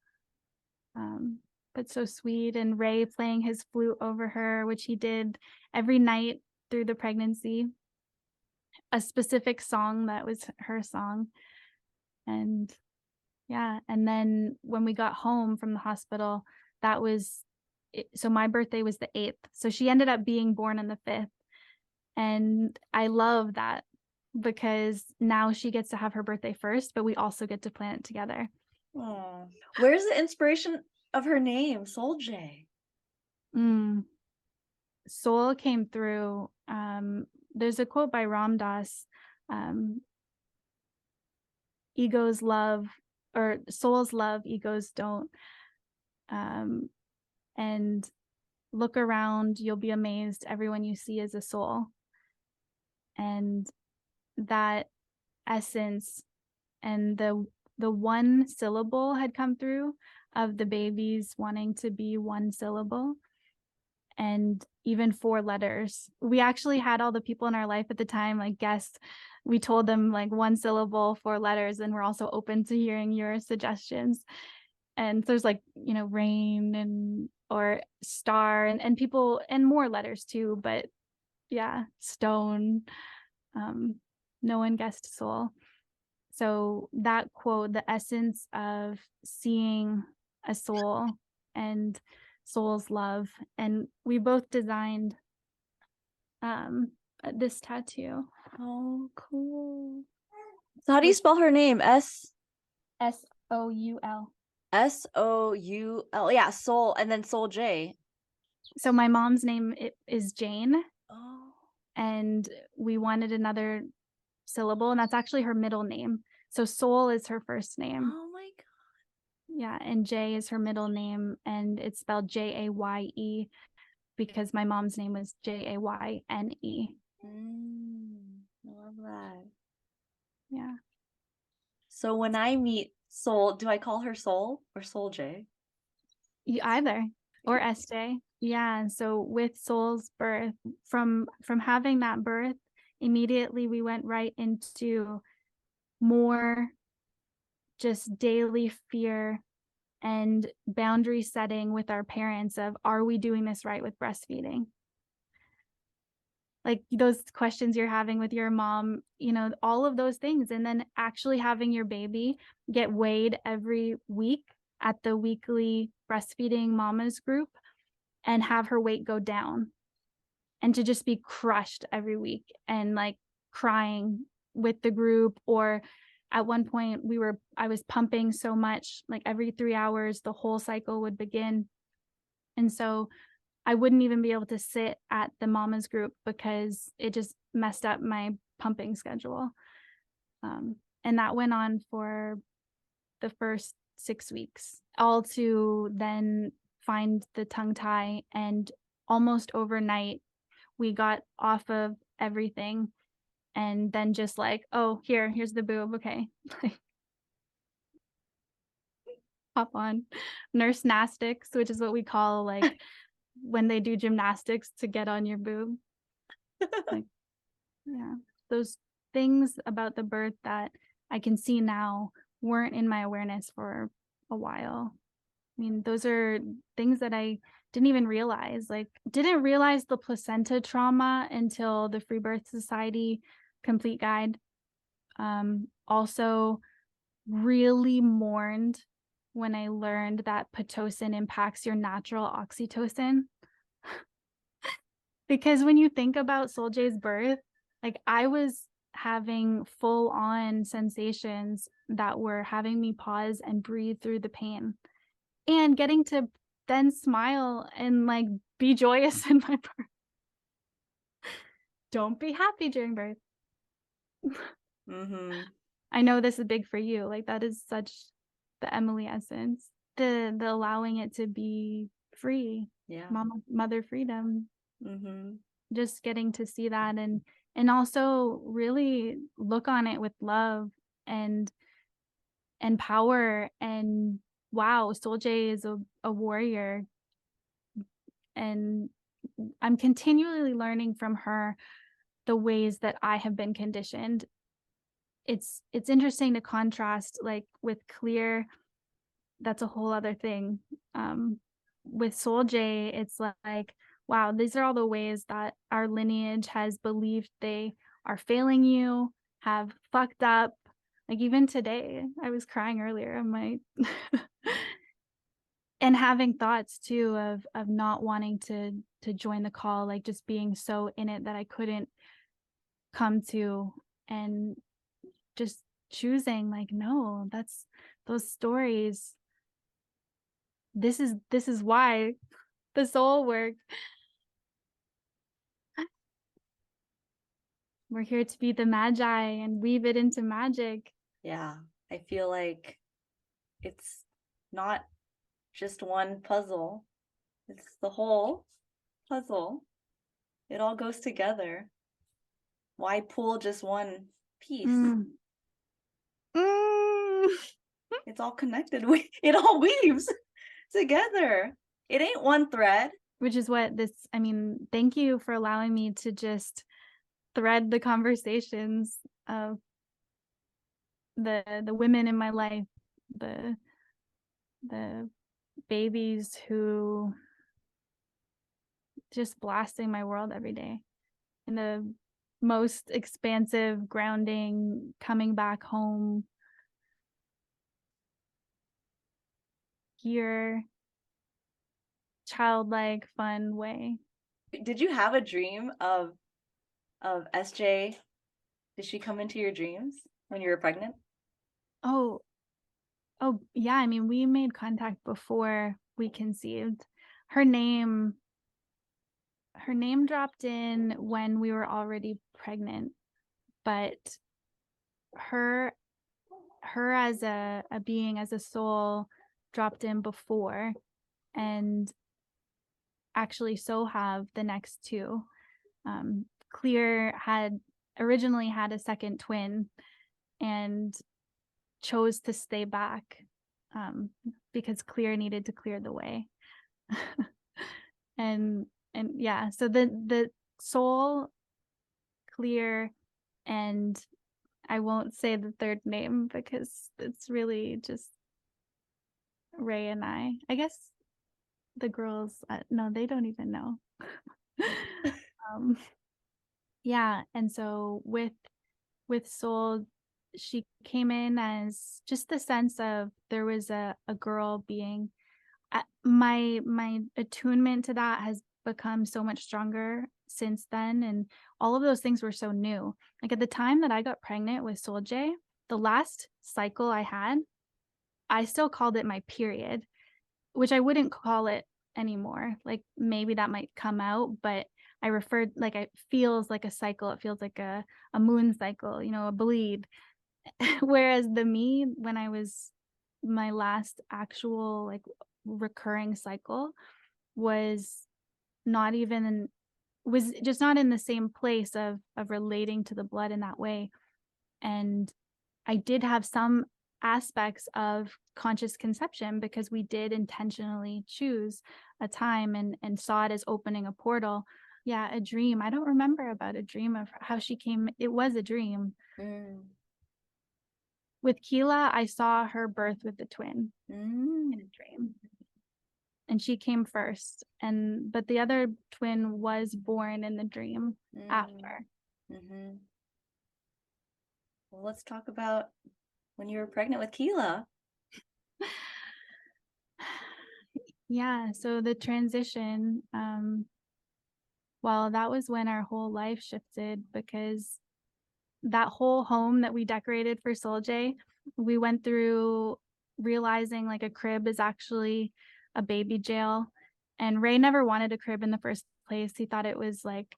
But so sweet. And Ray playing his flute over her, which he did every night through the pregnancy, a specific song that was her song. And yeah, and then when we got home from the hospital, that was so my birthday was the 8th. So she ended up being born on the 5th. And I love that because now she gets to have her birthday first, but we also get to plan it together. Oh, where's the inspiration of her name, Soul J? Soul came through. There's a quote by Ram Dass, egos love, or souls love, egos don't. And look around, you'll be amazed. Everyone you see is a soul. And that essence and the one syllable had come through of the babies wanting to be one syllable, and even 4 letters. We actually had all the people in our life at the time, like guests, we told them like 1 syllable, 4 letters, and we're also open to hearing your suggestions. And there's like, rain and or star and people and more letters too, but yeah, stone. No one guessed soul. So that quote, the essence of seeing a soul and soul's love, and we both designed this tattoo. Oh, cool. So how do you spell her name? Soul. Soul. Yeah, Soul, and then Soul J. So my mom's name is Jane. Oh. And we wanted another syllable, and that's actually her middle name. So Soul is her first name. Oh my God. Yeah, and Jay is her middle name, and it's spelled Jaye because my mom's name was Jayne. I love that. Yeah. So when I meet Soul, do I call her Soul or Soul J? Either, or SJ. Yeah. So with Soul's birth, from having that birth, immediately we went right into more just daily fear and boundary setting with our parents of, are we doing this right with breastfeeding? Like those questions you're having with your mom, all of those things. And then actually having your baby get weighed every week at the weekly breastfeeding mamas group and have her weight go down, and to just be crushed every week and like crying with the group. Or at one point I was pumping so much, like every 3 hours the whole cycle would begin, and so I wouldn't even be able to sit at the mamas group because it just messed up my pumping schedule. And that went on for the first 6 weeks, all to then find the tongue tie. And almost overnight, we got off of everything and then just like, oh, here's the boob. Okay. Hop on. Nurse nastics, which is what we call like when they do gymnastics to get on your boob. Like, yeah, those things about the birth that I can see now weren't in my awareness for a while. I mean, those are things that I didn't even realize. Like, didn't realize the placenta trauma until the Freebirth Society complete guide. Also really mourned when I learned that Pitocin impacts your natural oxytocin. Because when you think about Soul J's birth, like I was having full on sensations that were having me pause and breathe through the pain, and getting to then smile and like be joyous in my birth. Don't be happy during birth. I know this is big for you. Like that is such the Emily essence. The allowing it to be free. Yeah. Mother freedom. Just getting to see that and also really look on it with love and power. And wow, Soul J is a warrior. And I'm continually learning from her the ways that I have been conditioned. It's interesting to contrast like with Clear. That's a whole other thing. With Soul J, it's like, wow, these are all the ways that our lineage has believed they are failing you, have fucked up. Like even today, I was crying earlier. I'm like, And having thoughts too of not wanting to join the call, like just being so in it that I couldn't come to, and just choosing like, no, that's those stories. This is why the soul work. We're here to be the magi and weave it into magic. Yeah. I feel like it's not just one puzzle. It's the whole puzzle. It all goes together. Why pull just one piece? Mm. Mm. It's all connected. It all weaves together. It ain't one thread. Which is what this, I mean, thank you for allowing me to just thread the conversations of the women in my life, the the babies who just blasting my world every day in the most expansive, grounding, coming back home, here, childlike, fun way. Did you have a dream of SJ? Did she come into your dreams when you were pregnant? Oh, oh yeah, I mean, we made contact before we conceived. Her name dropped in when we were already pregnant, but her as a being, as a soul, dropped in before, and actually so have the next two. Clear had originally had a second twin and chose to stay back, because Clear needed to clear the way. and yeah, so the soul, Clear, and I won't say the third name because it's really just Ray and I guess the girls, no, they don't even know. um yeah, and so with Soul, she came in as just the sense of there was a girl being. My attunement to that has become so much stronger since then, and all of those things were so new. Like at the time that I got pregnant with Soul J, the last cycle I had, I still called it my period, which I wouldn't call it anymore. Like maybe that might come out, but I referred, like, it feels like a cycle. It feels like a moon cycle, a bleed. Whereas the me, when I was my last actual like recurring cycle, was not even was just not in the same place of relating to the blood in that way. And I did have some aspects of conscious conception because we did intentionally choose a time and saw it as opening a portal. Yeah, a dream. I don't remember about a dream of how she came. It was a dream. Mm. With Keela, I saw her birth with the twin in a dream. And she came first. But the other twin was born in the dream after. Mm-hmm. Well, let's talk about when you were pregnant with Keela. Yeah, so the transition, well, that was when our whole life shifted, because that whole home that we decorated for Soul J, we went through realizing like a crib is actually a baby jail. And Ray never wanted a crib in the first place. He thought it was like,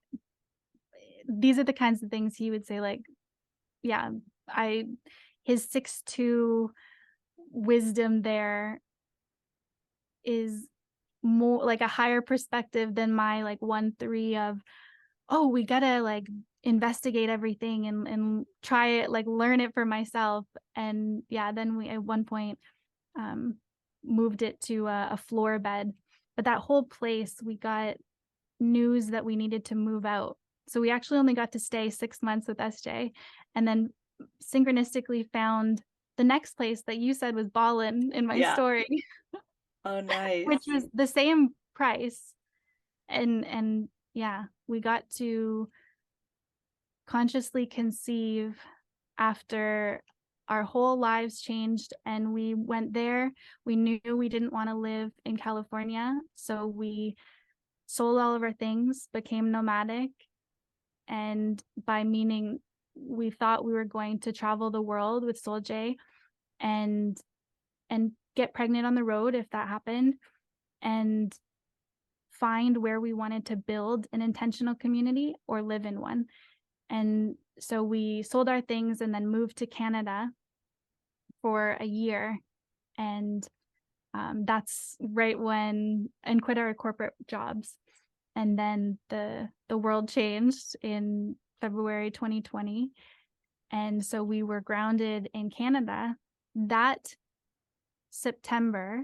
these are the kinds of things he would say, like, yeah, his 6'2" wisdom there is more like a higher perspective than my like 1'3" of, oh, we gotta like investigate everything and try it, like learn it for myself. And yeah, then we at one point moved it to a floor bed. But that whole place, we got news that we needed to move out. So we actually only got to stay 6 months with SJ, and then synchronistically found the next place that you said was Ballin in my Yeah. story. Oh, nice. Which was the same price. And yeah, we got to consciously conceive after our whole lives changed, and we went there. We knew we didn't want to live in California, so we sold all of our things, became nomadic, and by meaning we thought we were going to travel the world with Soljay and get pregnant on the road if that happened, and find where we wanted to build an intentional community or live in one. And so we sold our things and then moved to Canada for a year. And that's right when, and quit our corporate jobs. And then the world changed in February 2020. And so we were grounded in Canada. That September,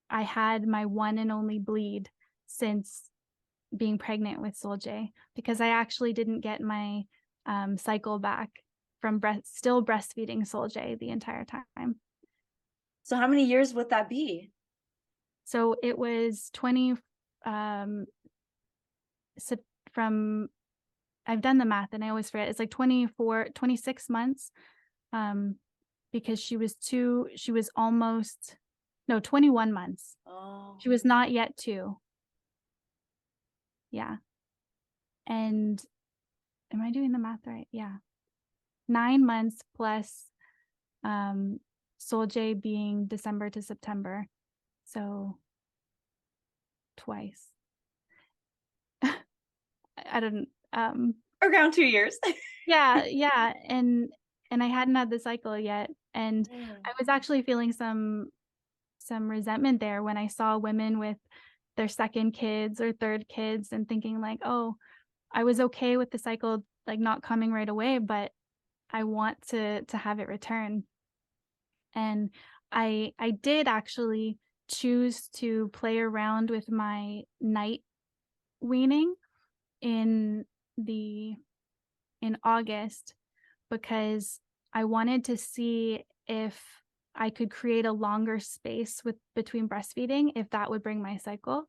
I had my one and only bleed since being pregnant with Soljay, because I actually didn't get my cycle back from still breastfeeding Soljay the entire time. So how many years would that be? So it was 20 from, I've done the math and I always forget, it's like 26 months, because she was almost, no, 21 months. Oh. She was not yet 2. Yeah. And am I doing the math right? Yeah. 9 months plus Soljay being December to September. So twice. I don't around 2 years. yeah. And I hadn't had the cycle yet. And I was actually feeling some resentment there when I saw women with their second kids or third kids and thinking like, oh, I was okay with the cycle like not coming right away, but I want to have it return. And I did actually choose to play around with my night weaning in August, because I wanted to see if I could create a longer space between breastfeeding, if that would bring my cycle.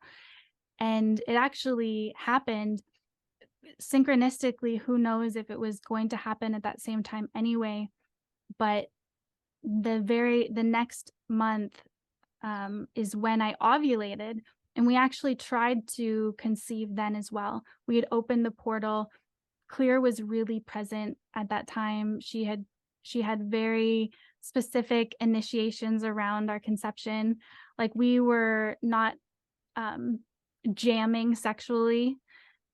And it actually happened synchronistically. Who knows if it was going to happen at that same time anyway, but the next month is when I ovulated, and we actually tried to conceive then as well. We had opened the portal. Clear was really present at that time. She had very specific initiations around our conception. Like, we were not jamming sexually,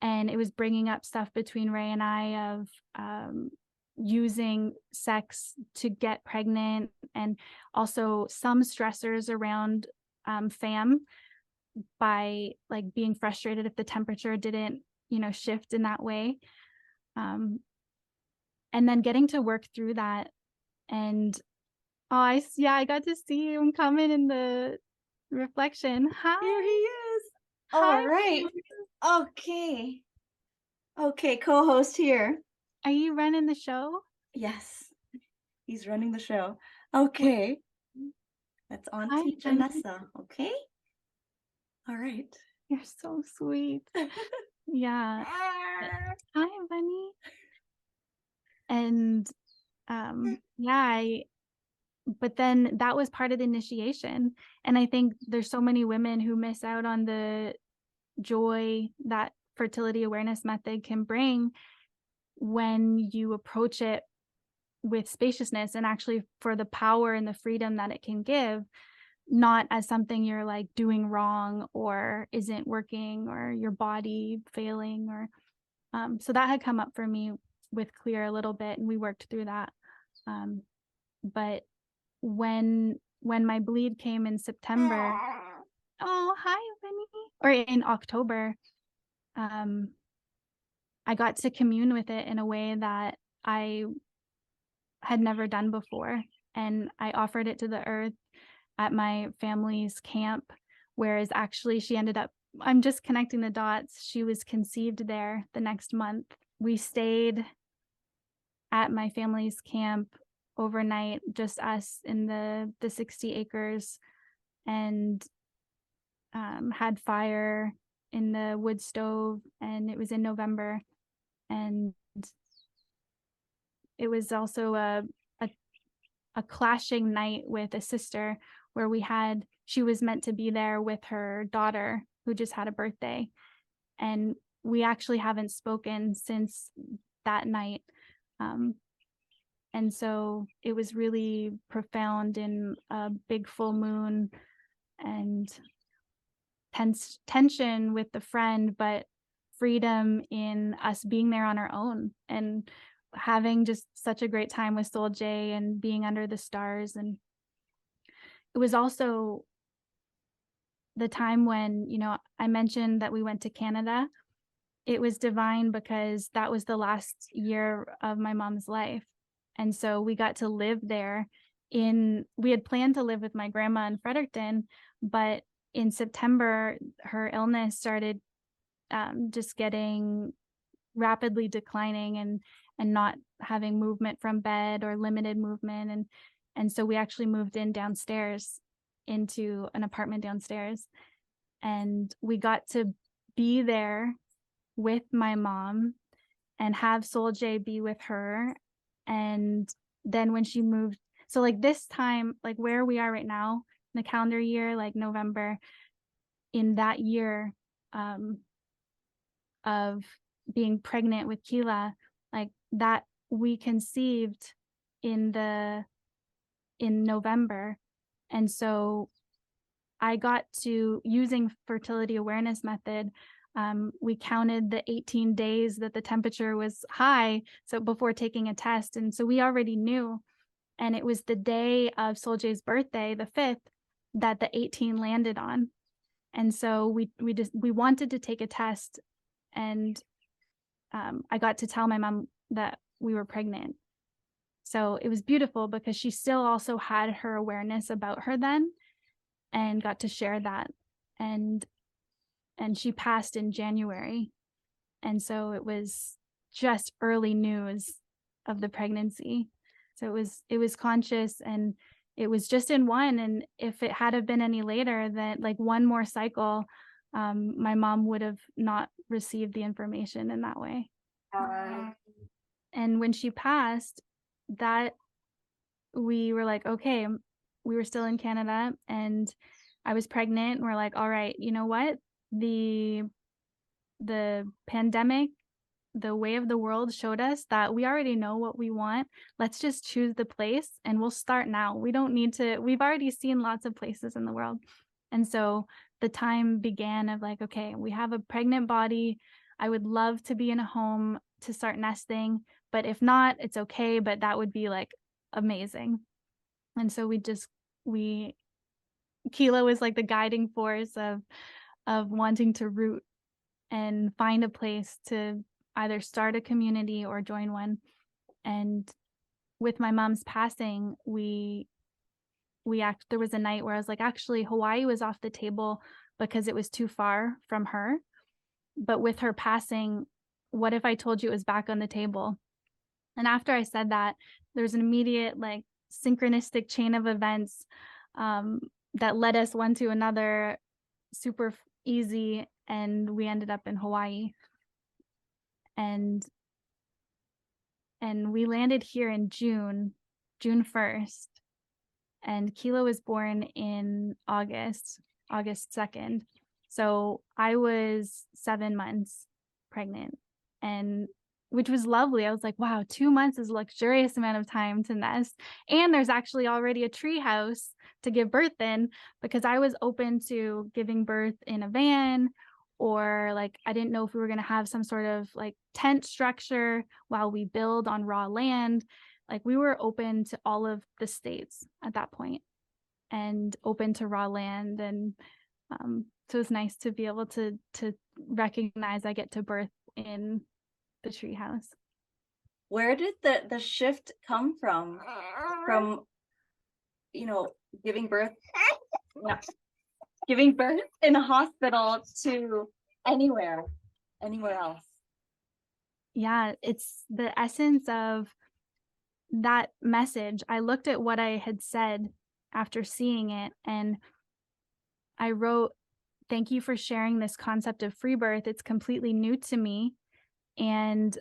and it was bringing up stuff between Ray and I of using sex to get pregnant, and also some stressors around fam, by like being frustrated if the temperature didn't, shift in that way. And then getting to work through that. And I got to see him coming in the reflection. Hi. Here he is. Hi. All right. Okay. Okay, co-host here. Are you running the show? Yes. He's running the show. Okay. That's Auntie Janessa. Okay. All right. You're so sweet. Yeah. Hi, Bunny. And but then that was part of the initiation. And I think there's so many women who miss out on the joy that fertility awareness method can bring when you approach it with spaciousness, and actually for the power and the freedom that it can give, not as something you're like doing wrong or isn't working or your body failing, or so that had come up for me with Clear a little bit, and we worked through that. But when my bleed came in September, oh, hi, Winnie, or in October, I got to commune with it in a way that I had never done before. And I offered it to the earth at my family's camp, whereas actually she ended up, I'm just connecting the dots, she was conceived there the next month. We stayed at my family's camp overnight, just us in the 60 acres, and had fire in the wood stove, and it was in November. And it was also a clashing night with a sister where she was meant to be there with her daughter who just had a birthday. And we actually haven't spoken since that night. Um, and so it was really profound in a big full moon and tension with the friend, but freedom in us being there on our own and having just such a great time with Soul J and being under the stars. And it was also the time when, I mentioned that we went to Canada. It was divine because that was the last year of my mom's life. And so we got to live there. We had planned to live with my grandma in Fredericton, but in September, her illness started just getting rapidly declining and not having movement from bed or limited movement. And so we actually moved in downstairs into an apartment downstairs. And we got to be there with my mom and have Soul J be with her. And then when she moved, so like this time, like where we are right now in the calendar year, like November, in that year of being pregnant with Keela, like that we conceived in November. And so I got to, using fertility awareness method, we counted the 18 days that the temperature was high, so before taking a test. And so we already knew. And it was the day of Soul J's birthday, the 5th, that the 18 landed on. And so we wanted to take a test, and I got to tell my mom that we were pregnant. So it was beautiful because she still also had her awareness about her then and got to share that. And she passed in January. And so it was just early news of the pregnancy. So it was conscious, and it was just in one. And if it had have been any later, that like one more cycle, my mom would have not received the information in that way. And when she passed, that we were like, okay, we were still in Canada and I was pregnant, and we're like, all right, you know what? The pandemic, the way of the world showed us that we already know what we want. Let's just choose the place and we'll start now. We don't need to, we've already seen lots of places in the world. And so the time began of like, okay, we have a pregnant body. I would love to be in a home to start nesting, but if not, it's okay. But that would be like amazing. And so Keela was like the guiding force of wanting to root and find a place to either start a community or join one. And with my mom's passing, there was a night where I was like, actually, Hawaii was off the table because it was too far from her. But with her passing, what if I told you it was back on the table? And after I said that, there's an immediate like synchronistic chain of events that led us one to another, super easy, and we ended up in Hawaii. And we landed here in June 1st. And Keela was born in August 2nd. So I was 7 months pregnant, and which was lovely. I was like, wow, 2 months is a luxurious amount of time to nest. And there's actually already a tree house to give birth in, because I was open to giving birth in a van, or like, I didn't know if we were going to have some sort of like tent structure while we build on raw land. Like we were open to all of the states at that point and open to raw land. And so it's nice to be able to recognize I get to birth in the treehouse. Where did the shift come from? From giving birth, giving birth in a hospital to anywhere else? Yeah, it's the essence of that message. I looked at what I had said after seeing it, and I wrote, thank you for sharing this concept of free birth. It's completely new to me. And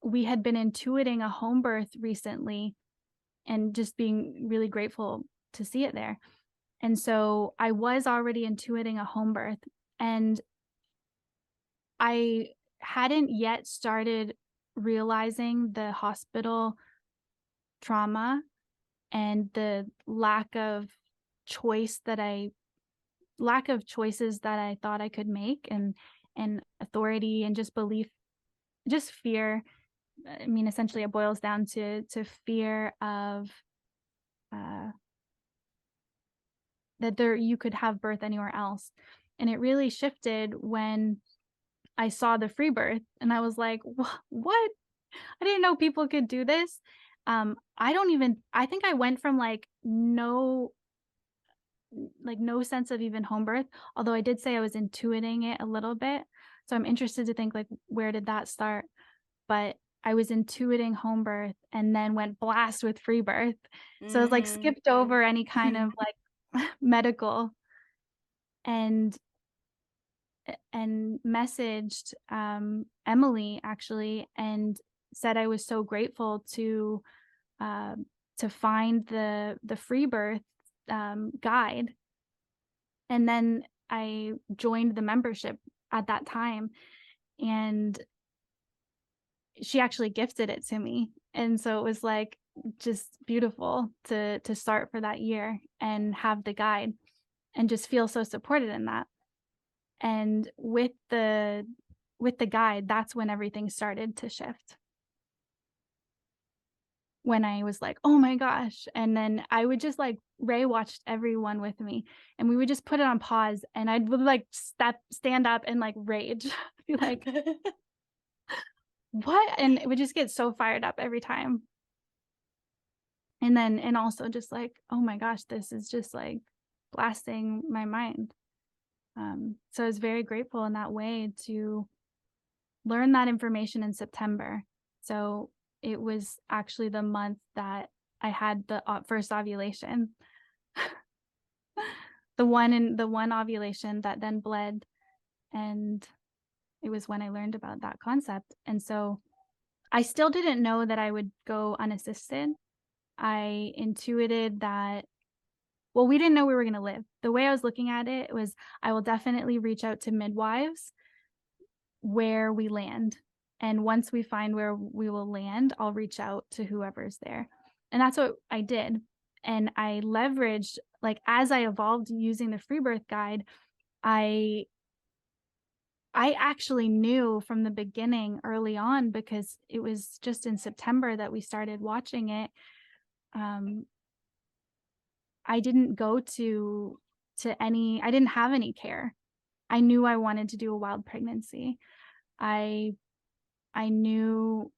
we had been intuiting a home birth recently, and just being really grateful to see it there. And so I was already intuiting a home birth, and I hadn't yet started realizing the hospital trauma and the choice that I lack of choices that I thought I could make, and authority and just belief, just fear. I mean, essentially it boils down to fear of uh that there you could have birth anywhere else. And it really shifted when I saw the free birth, and I was like, What? I didn't know people could do this." I think I went from, no sense of even home birth, although I did say I was intuiting it a little bit. So I'm interested to think, like, where did that start? But I was intuiting home birth and then went blast with free birth. So it's, like, Mhm. skipped over any kind of, medical, and messaged, Emily, actually, and said I was so grateful to find the free birth, guide. And then I joined the membership at that time, and she actually gifted it to me. And so it was, like, just beautiful to start for that year and have the guide and just feel so supported in that. And with the guide, that's when everything started to shift. When I was like, "Oh my gosh." And then I would just, Ray watched everyone with me, and we would just put it on pause, and I would, stand up and, rage. Be like, "What?" And it would just get so fired up every time. And also just like, "Oh my gosh, this is just, blasting my mind." So I was very grateful in that way to learn that information in September. So it was actually the month that I had the first ovulation. The one ovulation that then bled, and it was when I learned about that concept. And so I still didn't know that I would go unassisted. I intuited that, well, we didn't know we were gonna live. The way I was looking at it was, I will definitely reach out to midwives where we land. And once we find where we will land, I'll reach out to whoever's there. And that's what I did. And I leveraged, as I evolved using the free birth guide, I I actually knew from the beginning early on, because it was just in September that we started watching it. Um, I didn't go I didn't have any care. I knew I wanted to do a wild pregnancy. I I knew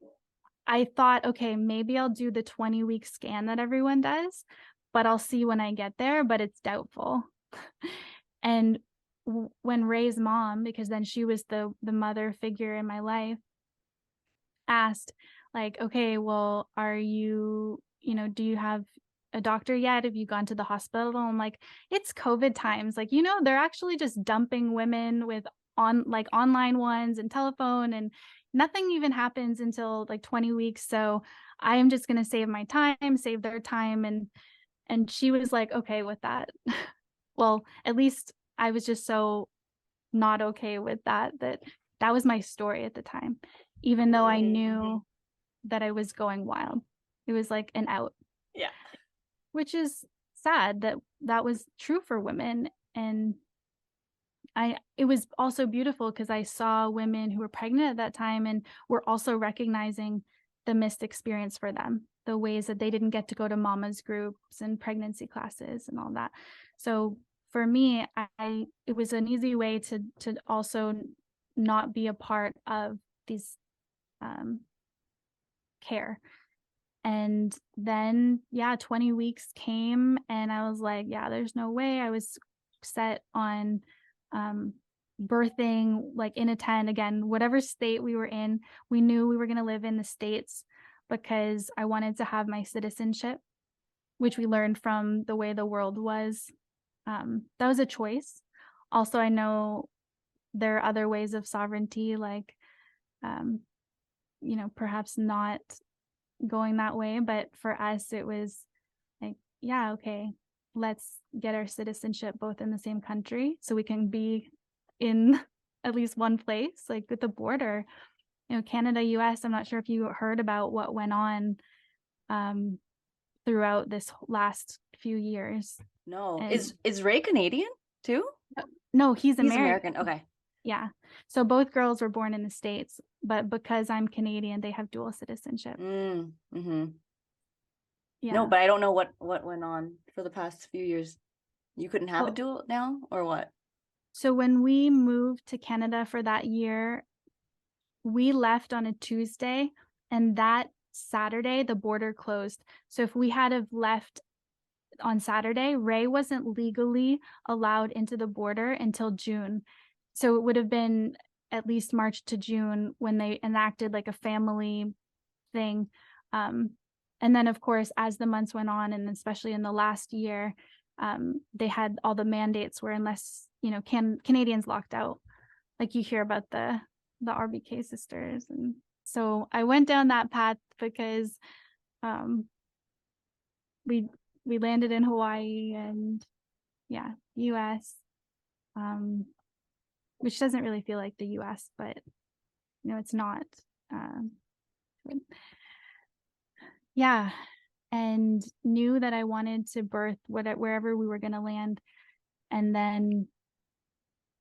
I thought, "Okay, maybe I'll do the 20-week scan that everyone does, but I'll see when I get there, but it's doubtful." And when Ray's mom, because then she was the mother figure in my life, asked, like, "Okay, well, do you have a doctor yet? Have you gone to the hospital?" I'm like, "It's COVID times. They're actually just dumping women with online ones and telephone, and nothing even happens until 20 weeks. So I am just gonna save my time, save their time." And she was like, okay with that. Well, at least I was just so not okay with that was my story at the time, even though I Mhm. knew that I was going wild. It was like an out, Yeah. which is sad that that was true for women. And it was also beautiful because I saw women who were pregnant at that time and were also recognizing the missed experience for them, the ways that they didn't get to go to mama's groups and pregnancy classes and all that. So for me, it was an easy way to also not be a part of these, um, care. And then, yeah, 20 weeks came, and I was like, yeah, there's no way. I was set on, um, birthing, in a tent again, whatever state we were in. We knew we were going to live in the States because I wanted to have my citizenship, which we learned from the way the world was. That was a choice. Also, I know there are other ways of sovereignty, um, perhaps not going that way, but for us, it was like, yeah, okay, let's get our citizenship both in the same country so we can be in at least one place, like with the border. Canada, US, I'm not sure if you heard about what went on um, throughout this last few years. No. And Is Ray Canadian too? no, he's He's American. American. Okay. Yeah. So both girls were born in the States, but because I'm Canadian, they have dual citizenship. Mm-hmm. No, Yeah. but I don't know what went on for the past few years. You couldn't have a Well, dual now, or what? so when we moved to Canada for that year, we left on a Tuesday, and that Saturday the border closed. So if we had have left on Saturday, Ray wasn't legally allowed into the border until June. So it would have been at least March to June when they enacted like a family thing. Um, and then, of course, as the months went on, and especially in the last year, they had all the mandates where unless Canadians locked out, like you hear about the RBK sisters, and so I went down that path because um, we we landed in Hawaii and yeah, US, um, which doesn't really feel like the US, but it's not. Um, yeah, and knew that I wanted to birth wherever we were going to land. And then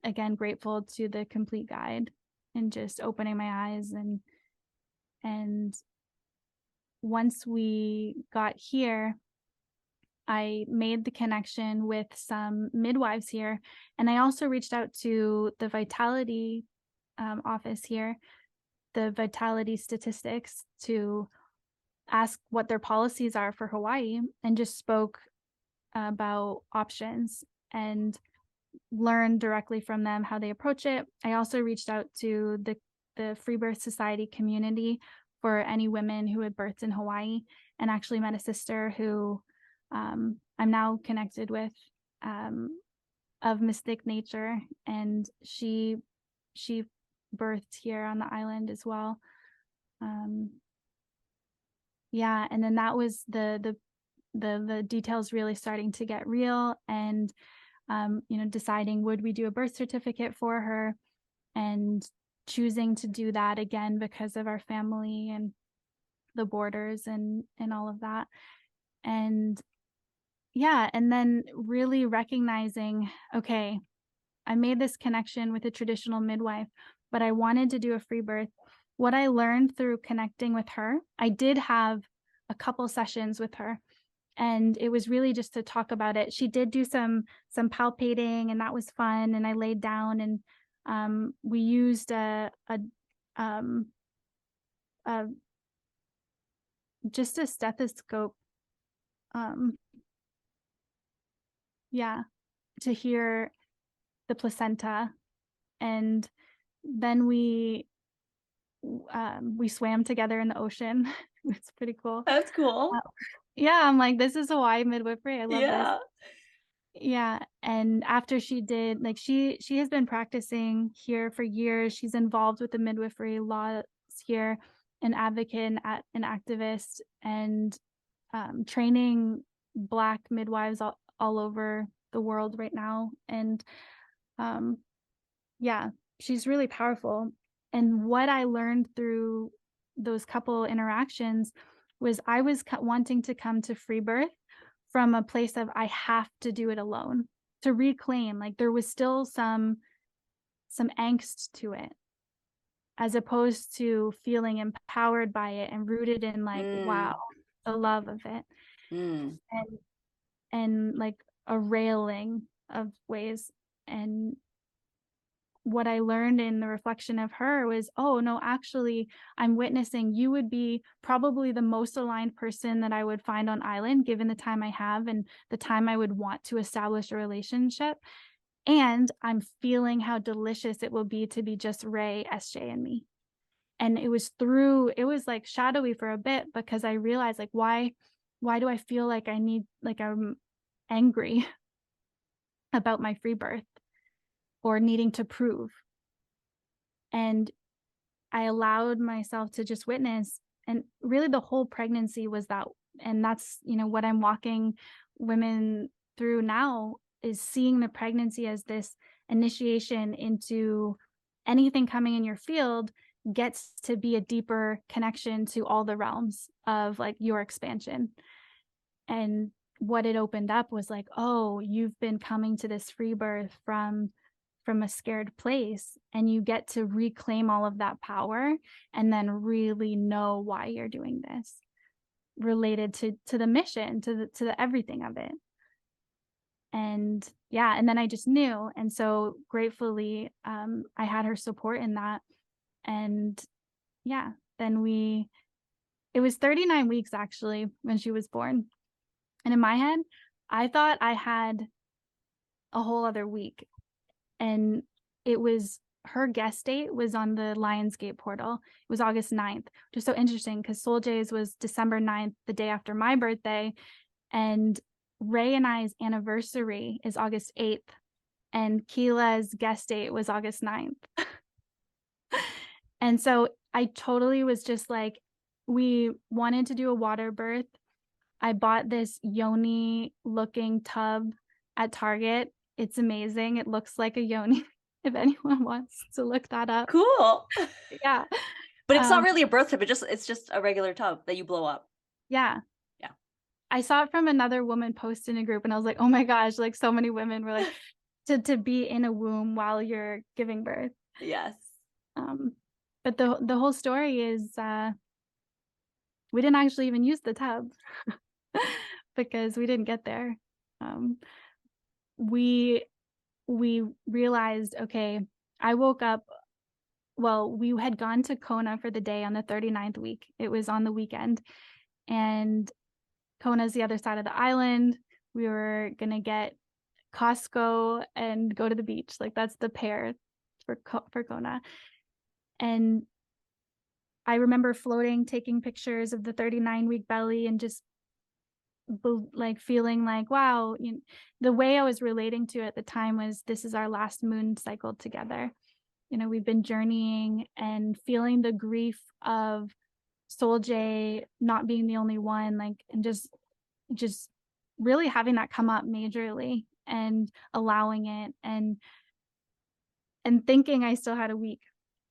again, grateful to the complete guide and just opening my eyes. And once we got here, I made the connection with some midwives here. And I also reached out to the vitality office here, the vitality statistics, to ask what their policies are for Hawaii, and just spoke about options and learn directly from them how they approach it. I also reached out to the Freebirth Society community for any women who had birthed in Hawaii, and actually met a sister who I'm now connected with, of Mystic Nature, and she birthed here on the island as well. Yeah, and then that was the details really starting to get real, and deciding would we do a birth certificate for her, and choosing to do that again because of our family and the borders and all of that. And yeah, and then really recognizing, okay, I made this connection with a traditional midwife, but I wanted to do a free birth. What I learned through connecting with her, I did have a couple sessions with her, and it was really just to talk about it. She did do some palpating, and that was fun. And I laid down, and we used um, a just a stethoscope, um, yeah, to hear the placenta. And then we swam together in the ocean. It's pretty cool. That's cool. Yeah, I'm like, this is Hawaii midwifery. I love this. Yeah. Yeah, and after she did, like she has been practicing here for years. She's involved with the midwifery laws here, an advocate and an activist, and training Black midwives all over the world right now. And um, yeah, she's really powerful. And what I learned through those couple interactions was I was wanting to come to free birth from a place of I have to do it alone, to reclaim, like there was still some angst to it, as opposed to feeling empowered by it and rooted in like, wow, Mm. the love of it. Mm. and like a railing of ways. And what I learned in the reflection of her was, oh no, actually, I'm witnessing you would be probably the most aligned person that I would find on island, given the time I have and the time I would want to establish a relationship. And I'm feeling how delicious it will be to be just Ray, SJ, and me. And it was like shadowy for a bit, because I realized, like, why do I feel like I need, like, I'm angry about my free birth or needing to prove. And I allowed myself to just witness, And really the whole pregnancy was that, and that's, what I'm walking women through now, is seeing the pregnancy as this initiation into anything coming in your field gets to be a deeper connection to all the realms of like your expansion. And what it opened up was like, oh, you've been coming to this free birth from a scared place, and you get to reclaim all of that power and then really know why you're doing this, related to the mission, to the everything of it. And yeah, and then I just knew. And so gratefully, I had her support in that. And yeah, then it was 39 weeks actually when she was born. And in my head, I thought I had a whole other week. And it was, her guest date was on the Lionsgate portal. It was August 9th, which is so interesting because Soul J's was December 9th, the day after my birthday. And Ray and I's anniversary is August 8th. And Keela's guest date was August 9th. And so I totally was just like, we wanted to do a water birth. I bought this yoni looking tub at Target. It's amazing. It looks like a yoni if anyone wants to look that up. Cool. Yeah. But it's not really a birth tub. It's just a regular tub that you blow up. Yeah. Yeah. I saw it from another woman post in a group and I was like, oh my gosh, like so many women were like to be in a womb while you're giving birth. Yes. But the whole story is we didn't actually even use the tub because we didn't get there. We realized, okay, I woke up, well, we had gone to Kona for the day on the 39th week. It was on the weekend, and Kona's the other side of the island. We were going to get Costco and go to the beach. Like that's the pair for Kona. And I remember floating, taking pictures of the 39-week belly and just like feeling like, wow, the way I was relating to it at the time was, this is our last moon cycle together. We've been journeying and feeling the grief of Soul J not being the only one, like, and just really having that come up majorly and allowing it and thinking I still had a week.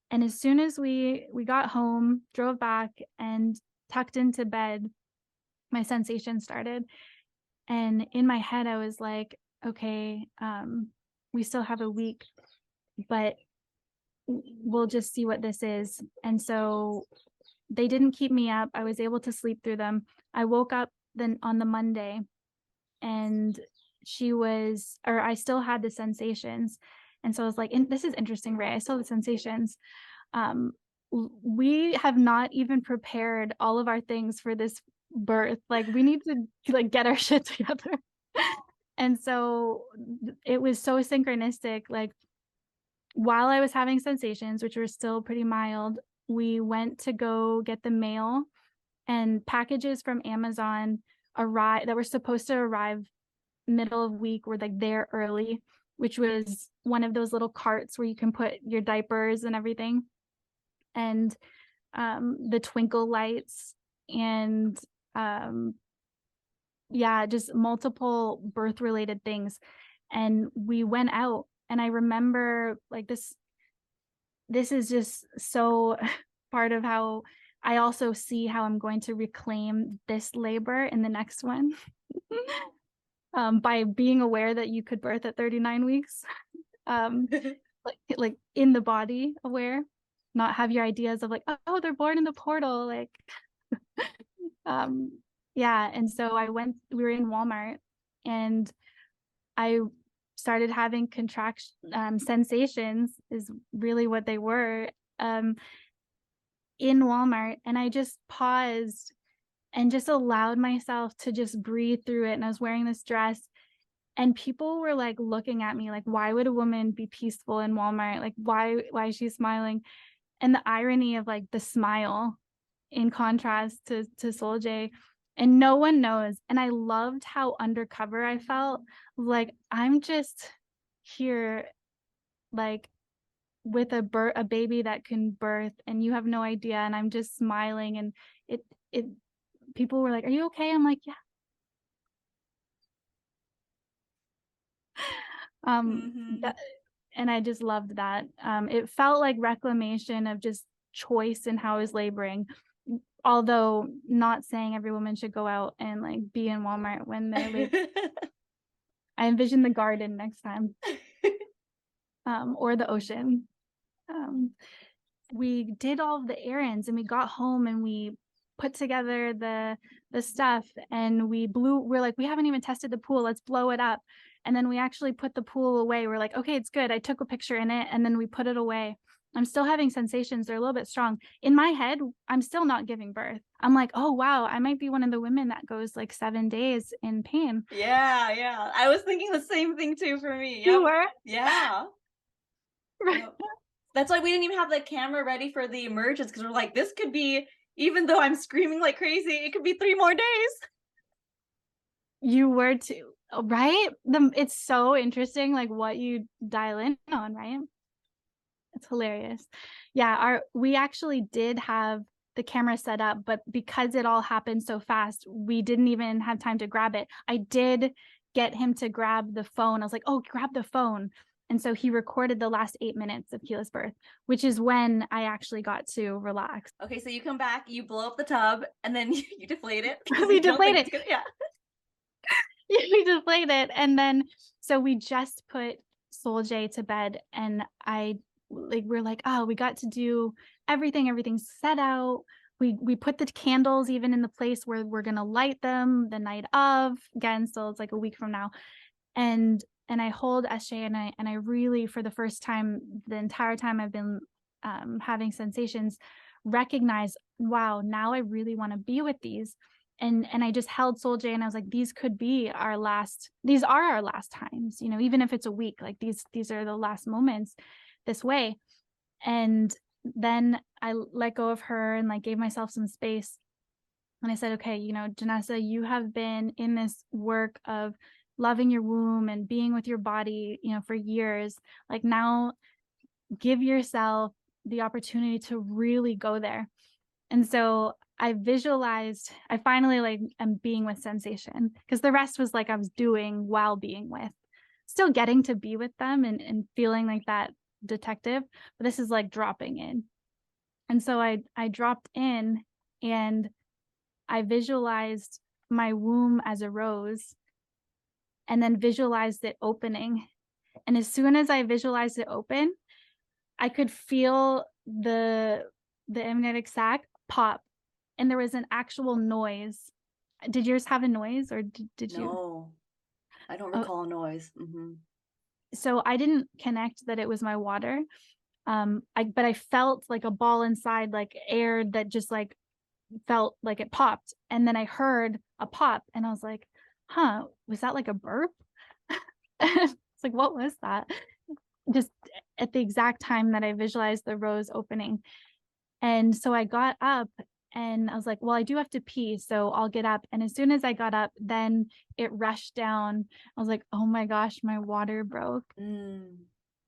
And as soon as we got home, drove back and tucked into bed, my sensation started. And in my head, I was like, okay, we still have a week, but we'll just see what this is. And so they didn't keep me up. I was able to sleep through them. I woke up then on the Monday and I still had the sensations. And so I was like, this is interesting, Ray. I still have the sensations. We have not even prepared all of our things for this birth. Like we need to like get our shit together. And so it was so synchronistic. Like while I was having sensations, which were still pretty mild, we went to go get the mail, and packages from Amazon that were supposed to arrive middle of week were like there early, which was one of those little carts where you can put your diapers and everything. And the twinkle lights and just multiple birth related things. And we went out, and I remember like this is just so part of how I also see how I'm going to reclaim this labor in the next one. By being aware that you could birth at 39 weeks, like in the body aware, not have your ideas of like, oh, they're born in the portal, like, yeah. And so we were in Walmart, and I started having sensations is really what they were, in Walmart. And I just paused and just allowed myself to just breathe through it. And I was wearing this dress, and people were like looking at me like, why would a woman be peaceful in Walmart? Like, why is she smiling? And the irony of like the smile in contrast to Soul J, and no one knows. And I loved how undercover I felt. Like, I'm just here, like with a baby that can birth, and you have no idea, and I'm just smiling, and it people were like, "Are you okay?" I'm like, "Yeah." Mhm. That and I just loved that. It felt like reclamation of just choice in how I was laboring. Although not saying every woman should go out and like be in Walmart when they're laboring. I envision the garden next time, or the ocean. Um, we did all of the errands and we got home and we put together the stuff, and we're like, we haven't even tested the pool, let's blow it up. And then we actually put the pool away. We're like, okay, it's good. I took a picture in it, and then we put it away. I'm still having sensations. They're a little bit strong. In my head, I'm still not giving birth. I'm like, oh wow, I might be one of the women that goes like 7 days in pain. Yeah, yeah. I was thinking the same thing too for me. You Yep. were? Yeah. Yep. That's why we didn't even have the camera ready for the emergence, because we're like, this could be, even though I'm screaming like crazy, it could be 3 more days. You were too, right? It's so interesting, like what you dial in on, right? It's hilarious. Yeah, we actually did have the camera set up, but because it all happened so fast, we didn't even have time to grab it. I did get him to grab the phone. I was like, "Oh, grab the phone." And so he recorded the last 8 minutes of Keela's birth, which is when I actually got to relax. Okay, so you come back, you blow up the tub, and then you deflate it because We you don't think deflated. it's gonna, yeah. We deflated. And then so we just put Soul J to bed, and we're like, oh, we got to do everything's set out. We put the candles even in the place where we're gonna light them the night of. Again, so it's like a week from now. And I hold SJ, and I really, for the first time, the entire time I've been having sensations, recognize, wow, now I really want to be with these. And I just held Soul J, and I was like, these are our last times, even if it's a week, like these are the last moments this way. And then I let go of her and like gave myself some space. And I said, okay, Janessa, you have been in this work of loving your womb and being with your body, for years. Like, now give yourself the opportunity to really go there. And so I finally like am being with sensation, because the rest was like I was doing while being with, still getting to be with them and feeling like that detective, but this is like dropping in. And so I dropped in, and I visualized my womb as a rose, and then visualized it opening. And as soon as I visualized it open, I could feel the amniotic sac pop, and there was an actual noise. Did yours have a noise, or did you? No, I don't Oh, recall a noise. so I didn't connect that it was my water. But I felt like a ball inside, like air that just like felt like it popped. And then I heard a pop, and I was like, huh, was that like a burp? It's like, what was that? Just at the exact time that I visualized the rose opening. And so I got up, and I was like, well, I do have to pee, so I'll get up. And as soon as I got up, then it rushed down. I was like, oh my gosh, my water broke. Mm.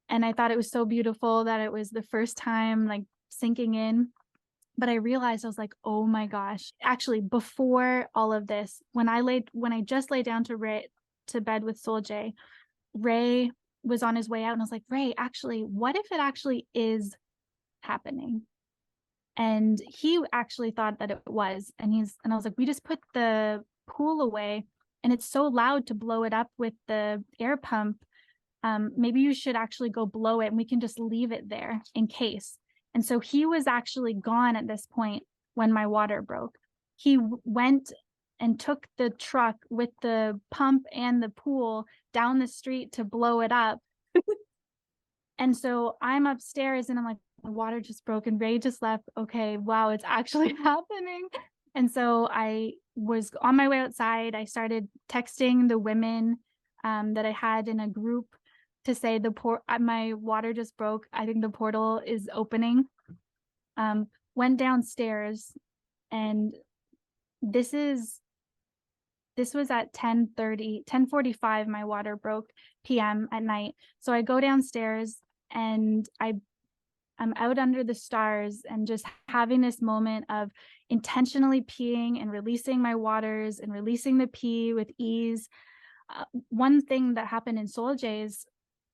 And I thought it was so beautiful that it was the first time like sinking in. But I realized, I was like, oh my gosh. Actually, before all of this, when I just laid down to bed with Soul J, Ray was on his way out, and I was like, Ray, actually, what if it actually is happening? And he actually thought that it was. And I was like, we just put the pool away, and it's so loud to blow it up with the air pump. Maybe you should actually go blow it, and we can just leave it there in case. And so he was actually gone at this point when my water broke. He went and took the truck with the pump and the pool down the street to blow it up. And so I'm upstairs, and I'm like, the water just broke, and Ray just left. Okay, wow, it's actually happening. And so I was on my way outside. I started texting the women that I had in a group to say my water just broke. I think the portal is opening. Went downstairs, and this was at 10:45. My water broke PM at night. So I go downstairs, and I I'm out under the stars and just having this moment of intentionally peeing and releasing my waters and releasing the pee with ease. One thing that happened in Solje is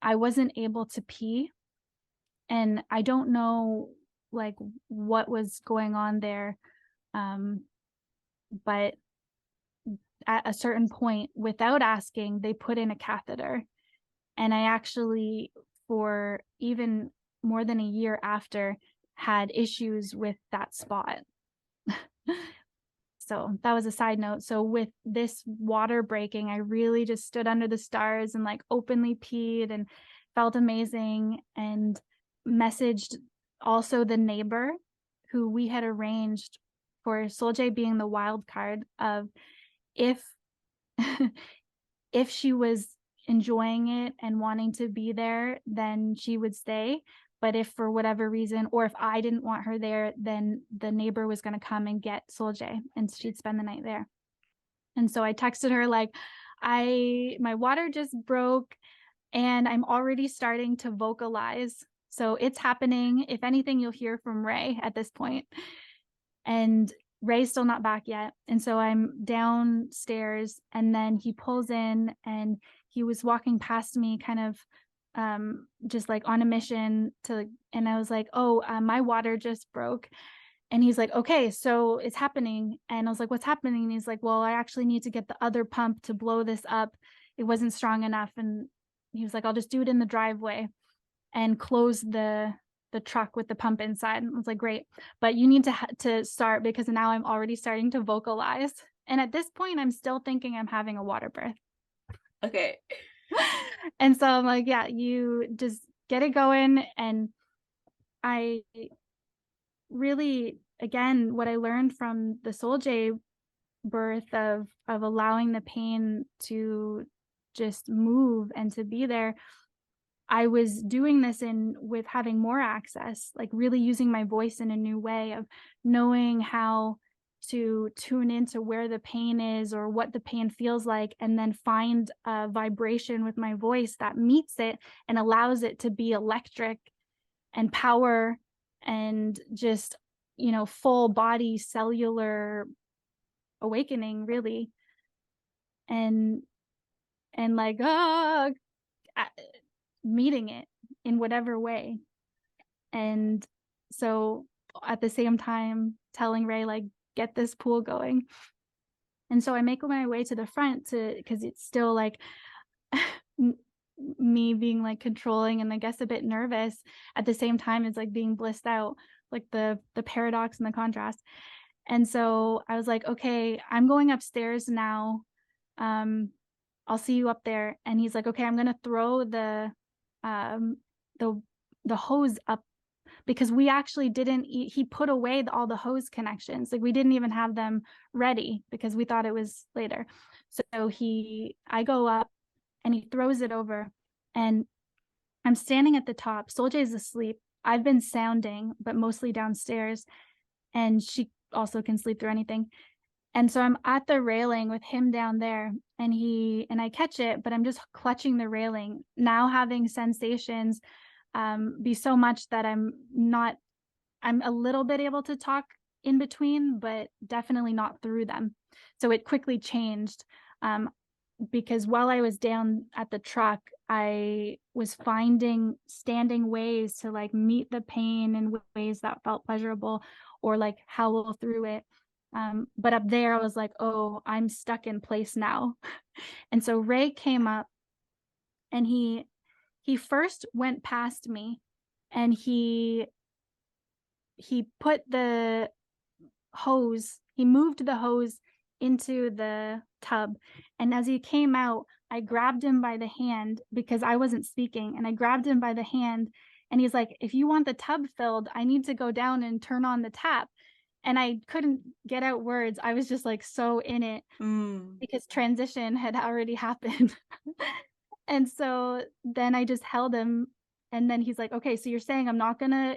I wasn't able to pee, and I don't know like what was going on there. Um, but at a certain point, without asking, they put in a catheter. And I actually, for even more than a year after, had issues with that spot. So that was a side note. So with this water breaking, I really just stood under the stars and like openly peed and felt amazing, and messaged also the neighbor who we had arranged for Solje being the wild card of if if she was enjoying it and wanting to be there, then she would stay. But if for whatever reason, or if I didn't want her there, then the neighbor was going to come and get Solje and she'd spend the night there. And so I texted her like, my water just broke and I'm already starting to vocalize. So it's happening. If anything, you'll hear from Ray at this point. And Ray's still not back yet. And so I'm downstairs, and then he pulls in and he was walking past me kind of just like on a mission to, and I was like, oh, my water just broke. And he's like, okay, so it's happening. And I was like, what's happening? And he's like, well, I actually need to get the other pump to blow this up. It wasn't strong enough. And he was like, I'll just do it in the driveway and close the truck with the pump inside. And I was like, great, but you need to start, because now I'm already starting to vocalize. And at this point, I'm still thinking I'm having a water birth. Okay. And so I'm like, yeah, you just get it going. And I really, again, what I learned from the Solje birth of allowing the pain to just move and to be there, I was doing this with having more access, like really using my voice in a new way of knowing how to tune into where the pain is or what the pain feels like, and then find a vibration with my voice that meets it and allows it to be electric and power and just, full body cellular awakening, really. And like, meeting it in whatever way. And so at the same time telling Ray, like, get this pool going. And so I make my way to the front because it's still like me being like controlling and I guess a bit nervous at the same time as like being blissed out, like the paradox and the contrast. And so I was like, okay, I'm going upstairs now. I'll see you up there. And he's like, okay, I'm gonna throw the hose up, because we actually didn't he put away all the hose connections. Like we didn't even have them ready because we thought it was later. So I go up and he throws it over, and I'm standing at the top. Solje is asleep. I've been sounding, but mostly downstairs, and she also can sleep through anything. And so I'm at the railing with him down there, and I catch it, but I'm just clutching the railing, now having sensations be so much that I'm a little bit able to talk in between, but definitely not through them. So it quickly changed, because while I was down at the truck, I was finding standing ways to like meet the pain in ways that felt pleasurable, or like howl through it. But up there, I was like, oh, I'm stuck in place now. And so Ray came up, and he first went past me, and he put the hose, he moved the hose into the tub. And as he came out, I grabbed him by the hand because I wasn't speaking. And I grabbed him by the hand, and he's like, if you want the tub filled, I need to go down and turn on the tap. And I couldn't get out words. I was just like so in it because transition had already happened. And so then I just held him, and then he's like, okay, so you're saying I'm not gonna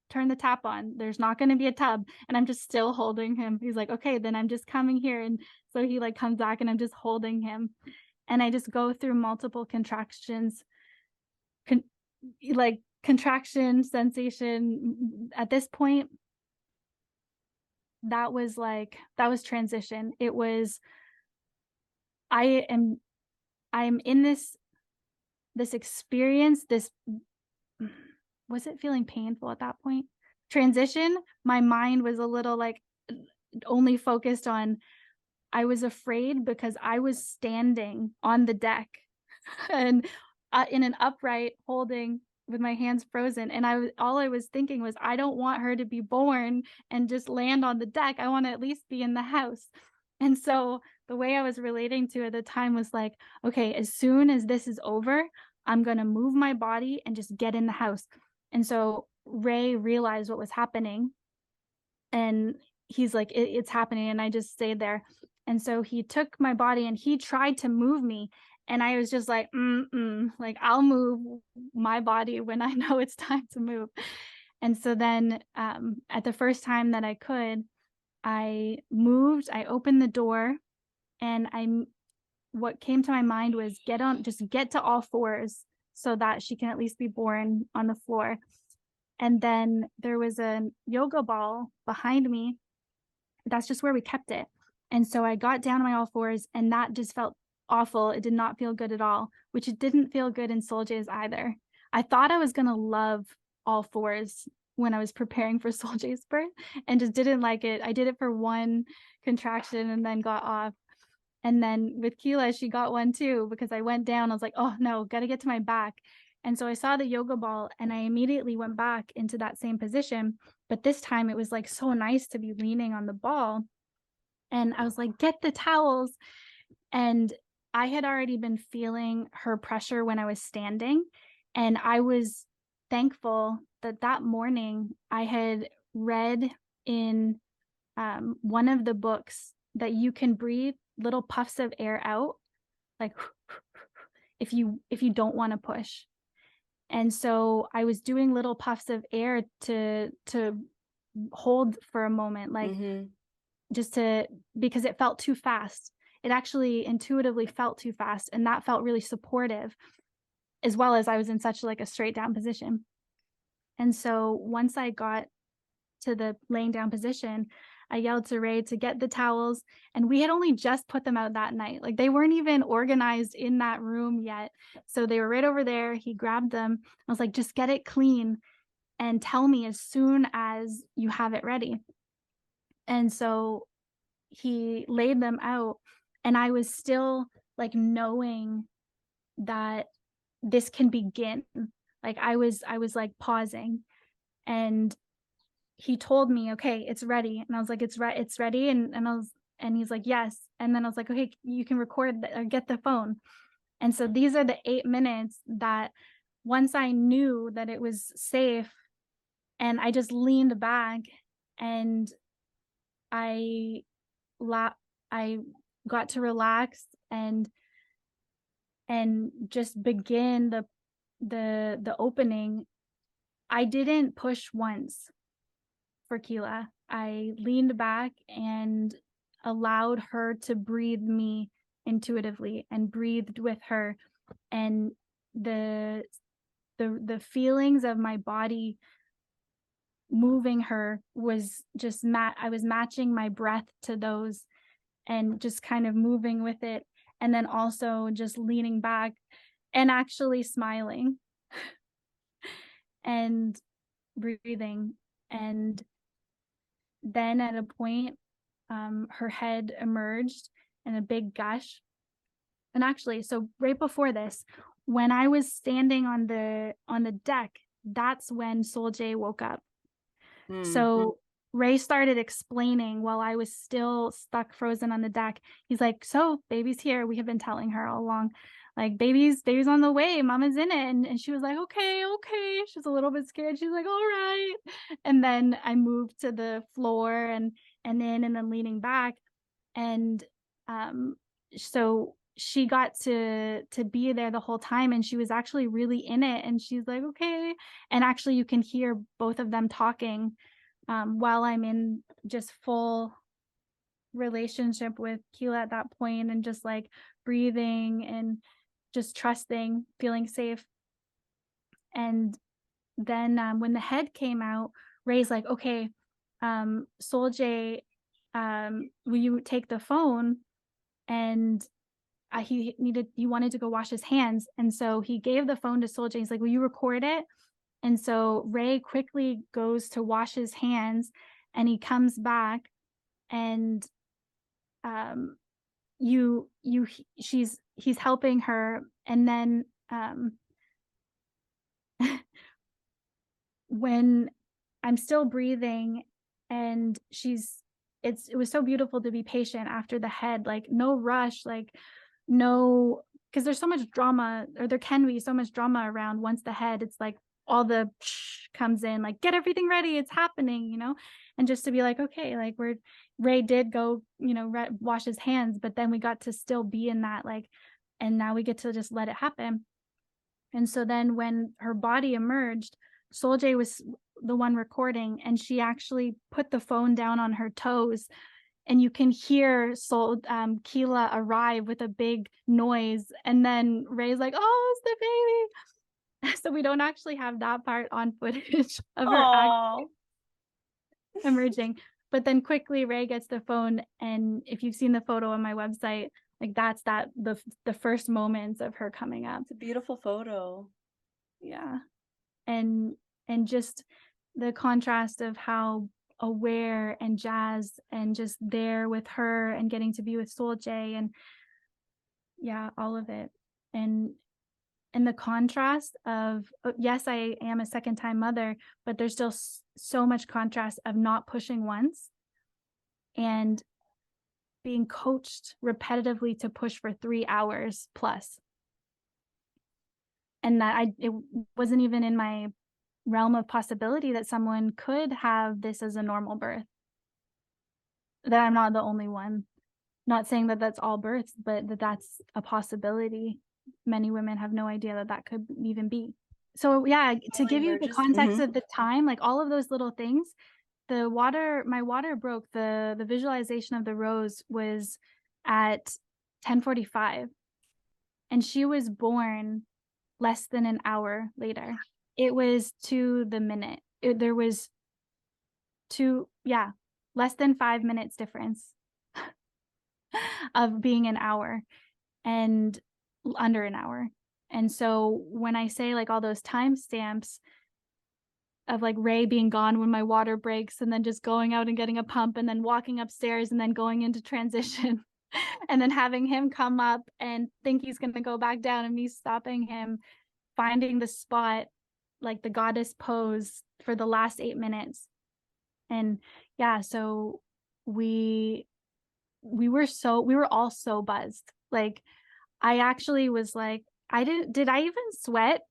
turn the tap on, there's not going to be a tub. And I'm just still holding him. He's like, okay, then I'm just coming here. And so he like comes back, and I'm just holding him, and I just go through multiple contractions, like contraction sensation at this point, that was transition. It was I am I'm in this experience, this was it feeling painful at that point? Transition, my mind was a little like only focused on I was afraid because I was standing on the deck and in an upright holding with my hands frozen, and all I was thinking was I don't want her to be born and just land on the deck. I want to at least be in the house. And so the way I was relating to it at the time was like, okay, as soon as this is over, I'm going to move my body and just get in the house. And so Ray realized what was happening, and he's like, it's happening. And I just stayed there. And so he took my body and he tried to move me. And I was just like, like I'll move my body when I know it's time to move. And so then at the first time that I could, I moved, I opened the door, and what came to my mind was just get to all fours so that she can at least be born on the floor. And then there was a yoga ball behind me. That's just where we kept it. And so I got down on my all fours, and that just felt awful. It did not feel good at all, which it didn't feel good in Soljay's either. I thought I was going to love all fours when I was preparing for Soljay's birth, and just didn't like it. I did it for one contraction and then got off. And then with Keela, she got one too, because I went down. I was like, oh no, got to get to my back. And so I saw the yoga ball and I immediately went back into that same position. But this time it was like so nice to be leaning on the ball. And I was like, get the towels. And I had already been feeling her pressure when I was standing. And I was thankful that that morning I had read in one of the books that you can breathe little puffs of air out, like if you don't want to push. And so I was doing little puffs of air to hold for a moment, like just to, because it felt too fast. It actually intuitively felt too fast, and that felt really supportive, as well as I was in such like a straight down position. And so once I got to the laying down position, I yelled to Ray to get the towels, and we had only just put them out that night. Like they weren't even organized in that room yet. So they were right over there. He grabbed them. I was like, just get it clean and tell me as soon as you have it ready. And so he laid them out, and I was still like knowing that this can begin. Like I was like pausing, and he told me, okay, it's ready. And I was like, it's ready. And he's like, yes. And then I was like, okay, you can record or get the phone. And so these are the 8 minutes that once I knew that it was safe, and I just leaned back and I got to relax and just begin the opening. I didn't push once for Keela. I leaned back and allowed her to breathe me intuitively and breathed with her. And the feelings of my body moving her was just I was matching my breath to those and just kind of moving with it. And then also just leaning back and actually smiling and breathing. And then at a point, her head emerged in a big gush. And actually, so right before this, when I was standing on the deck, that's when Soljay woke up. So Ray started explaining while I was still stuck frozen on the deck. He's like, so baby's here. We have been telling her all along, like, baby's on the way. Mama's in it. And she was like, okay. She was a little bit scared. She's like, all right. And then I moved to the floor and then leaning back. And so she got to be there the whole time, and she was actually really in it. And she's like, okay. And actually you can hear both of them talking while I'm in just full relationship with Keela at that point, and just like breathing and just trusting, feeling safe. And then when the head came out, Ray's like, okay, Soljay, will you take the phone? And he wanted to go wash his hands. And so he gave the phone to Soljay. He's like, will you record it? And so Ray quickly goes to wash his hands, and he comes back, and um he's helping her. And then when I'm still breathing, and it was so beautiful to be patient after the head, like no rush, like no, because there's so much drama, or there can be so much drama around once the head, it's like all the comes in, like get everything ready, it's happening, and just to be like, okay, like Ray did go, wash his hands, but then we got to still be in that, like, and now we get to just let it happen. And so then when her body emerged, Soljay was the one recording, and she actually put the phone down on her toes, and you can hear Keela arrive with a big noise, and then Ray's like, "Oh, it's the baby." So we don't actually have that part on footage of her Oh, emerging. But then quickly Ray gets the phone, and if you've seen the photo on my website, like that's the first moments of her coming up. it's a beautiful photo. Yeah. And just the contrast of how aware and jazzed and just there with her, and getting to be with Soljay, and yeah, all of it. And the contrast of, yes, I am a second time mother, but there's still so much contrast of not pushing once, and being coached repetitively to push for 3 hours plus. And that it wasn't even in my realm of possibility that someone could have this as a normal birth. That I'm not the only one. Not saying that that's all births, but that's a possibility. Many women have no idea that could even be. So yeah, to give you the Emerges. context of the time, like all of those little things, my water broke, the visualization of the rose was at 10:45, and she was born less than an hour later. It was to the minute. There was less than 5 minutes difference of being an hour, and under an hour. And so when I say like all those timestamps of like Ray being gone when my water breaks, and then just going out and getting a pump, and then walking upstairs, and then going into transition, and then having him come up and think he's going to go back down, and me stopping him, finding the spot, like the goddess pose for the last 8 minutes. And yeah, so we were all so buzzed. Like I actually was like, did I even sweat?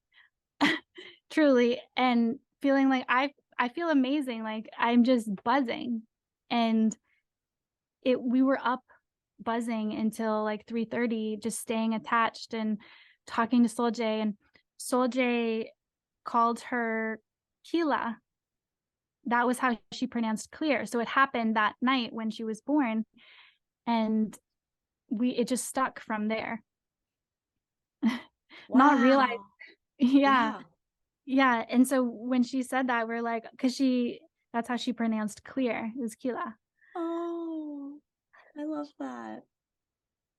Truly. And feeling like I feel amazing. Like I'm just buzzing. And we were up buzzing until like 3:30, just staying attached and talking to Soljay. And Soljay called her Keela. That was how she pronounced clear. So it happened that night when she was born, and it just stuck from there. Not realize, Wow. yeah, Yeah. yeah. And so when she said that, we're like, because that's how she pronounced clear, is Keela. Oh, I love that.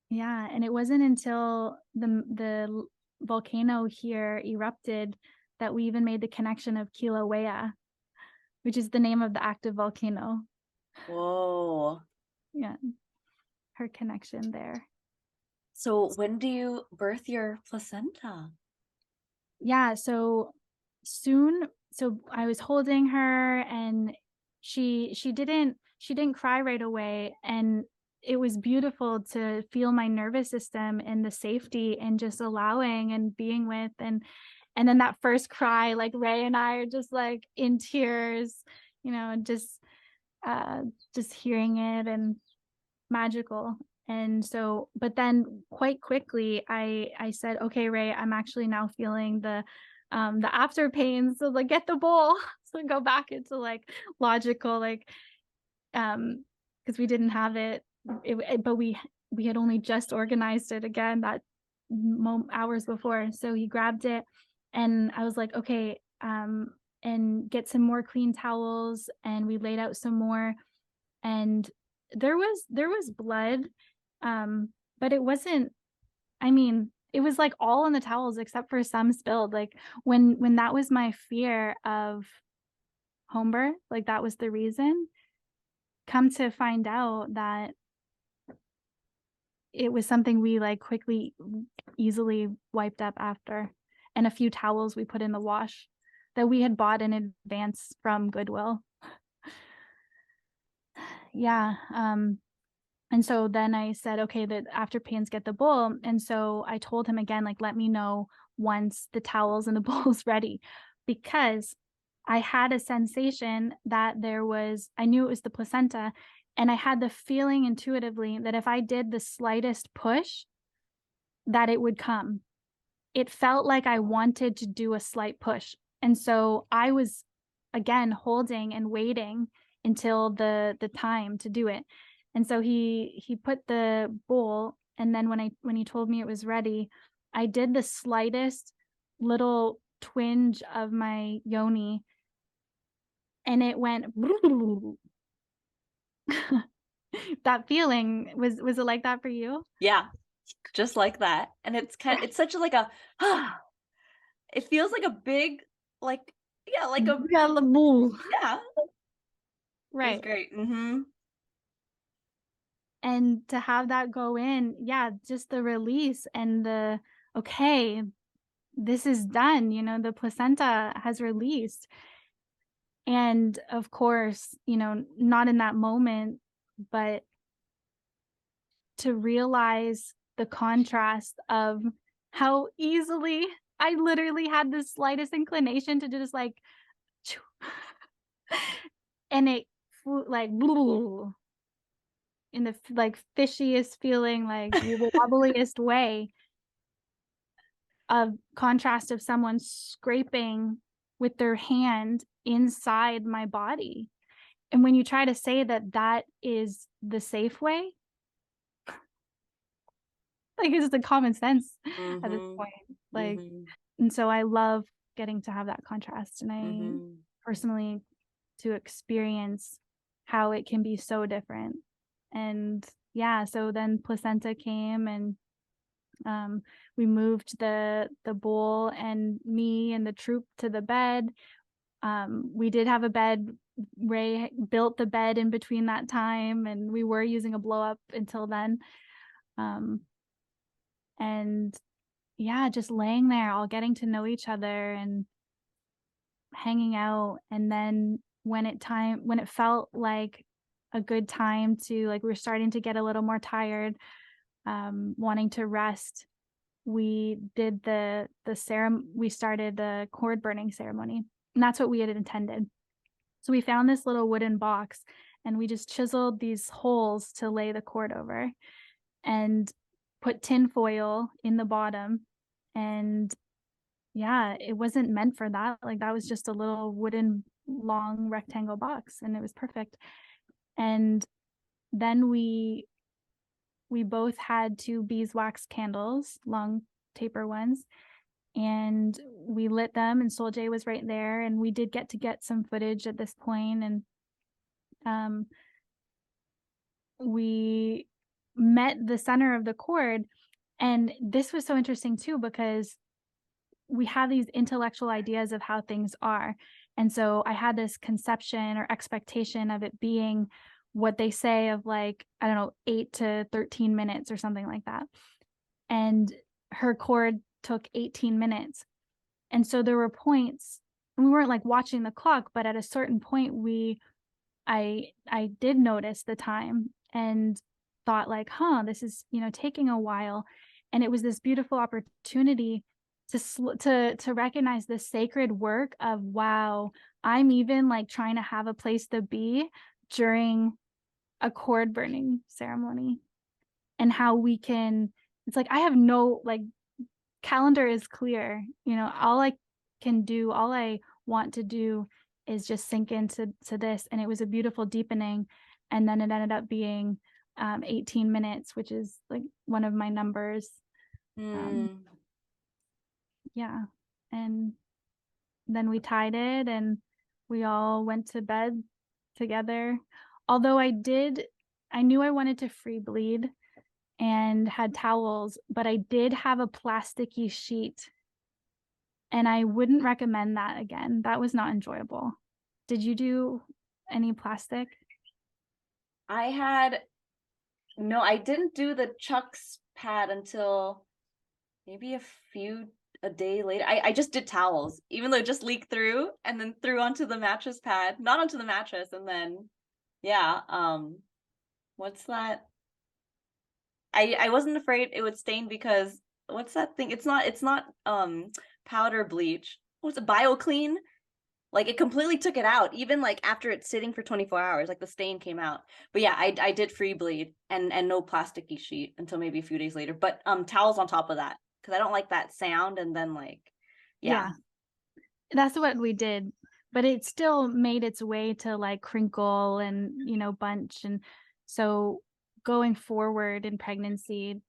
Yeah, and it wasn't until the volcano here erupted that we even made the connection of Kilauea, which is the name of the active volcano. Whoa. Yeah, her connection there. So when do you birth your placenta? Yeah, so soon. So I was holding her, and she didn't cry right away, and it was beautiful to feel my nervous system and the safety, and just allowing and being with, and then that first cry, like Ray and I are just like in tears, and just hearing it, and magical. And so, but then quite quickly I said, okay, Ray, I'm actually now feeling the after pains, so like get the bowl. So go back into like logical, like because we didn't have but we had only just organized it again that hours before. So he grabbed it, and I was like, okay, and get some more clean towels, and we laid out some more, and there was blood, um, but it wasn't, I mean, it was like all on the towels except for some spilled. Like when that was my fear of home birth, like that was the reason. Come to find out that it was something we like quickly, easily wiped up after, and a few towels we put in the wash that we had bought in advance from Goodwill. Yeah. And so then I said, okay, that after pains get the bowl. And so I told him again, like, let me know once the towels and the bowl's ready, because I had a sensation that I knew it was the placenta. And I had the feeling intuitively that if I did the slightest push, that it would come. It felt like I wanted to do a slight push. And so I was again holding and waiting until the time to do it. And so he put the bowl, and then when he told me it was ready, I did the slightest little twinge of my yoni, and it went that feeling, was it like that for you? Yeah, just like that. And it's such a like a it feels like a big, like, yeah, like a, yeah, it was Right. great. Mhm. And to have that go in, yeah, just the release and the, okay, this is done, the placenta has released. And of course, not in that moment, but to realize the contrast of how easily I literally had the slightest inclination to just like, and it flew like in the like fishiest feeling, like the wobbliest way, of contrast of someone scraping with their hand inside my body. And when you try to say that that is the safe way, like it's the common sense at this Mhm. point. Like, Mhm. and so I love getting to have that contrast. And I Mhm. personally to experience how it can be so different. And yeah, so then placenta came, and we moved the bowl and me and the troop to the bed. We did have a bed. Ray built the bed in between that time, and we were using a blow up until then. Um, and yeah, just laying there, all getting to know each other and hanging out. And then when it felt like a good time to, like, we were starting to get a little more tired, wanting to rest, we did we started the cord burning ceremony, and that's what we had intended. So we found this little wooden box, and we just chiseled these holes to lay the cord over, and put tin foil in the bottom. And yeah, it wasn't meant for that. Like, that was just a little wooden long rectangle box, and it was perfect. And then we both had two beeswax candles, long taper ones, and we lit them, and Soul J was right there, and we did get some footage at this point. And um we met the center of the cord. And this was so interesting too, because we have these intellectual ideas of how things are. And so I had this conception or expectation of it being what they say of, like, I don't know, 8 to 13 minutes or something like that. And her cord took 18 minutes. And so there were points, and we weren't like watching the clock, but at a certain point I did notice the time and thought, like, huh, this is, taking a while. And it was this beautiful opportunity to recognize the sacred work of, wow, I'm even like trying to have a place to be during a cord burning ceremony. And how we can, it's like, I have no, like, calendar is clear. All I want to do is just sink into this. And it was a beautiful deepening. And then it ended up being 18 minutes, which is like one of my numbers. Um, Mm. yeah. And then we tied it and we all went to bed together. Although I knew I wanted to free bleed and had towels, but I did have a plasticky sheet, and I wouldn't recommend that again. That was not enjoyable. Did you do any plastic? I had no, I didn't do the Chuck's pad until maybe a day later. I just did towels, even though it just leaked through and then threw onto the mattress pad, not onto the mattress, and then yeah, what's that? I wasn't afraid it would stain because what's that thing? It's not powder bleach. What's it? BioClean? Like it completely took it out, even like after it's sitting for 24 hours, like the stain came out. But yeah, I did free bleed and no plasticky sheet until maybe a few days later. But towels on top of that because I don't like that sound. And then like, yeah. Yeah, that's what we did. But it still made its way to like crinkle and, bunch. And so going forward in pregnancy,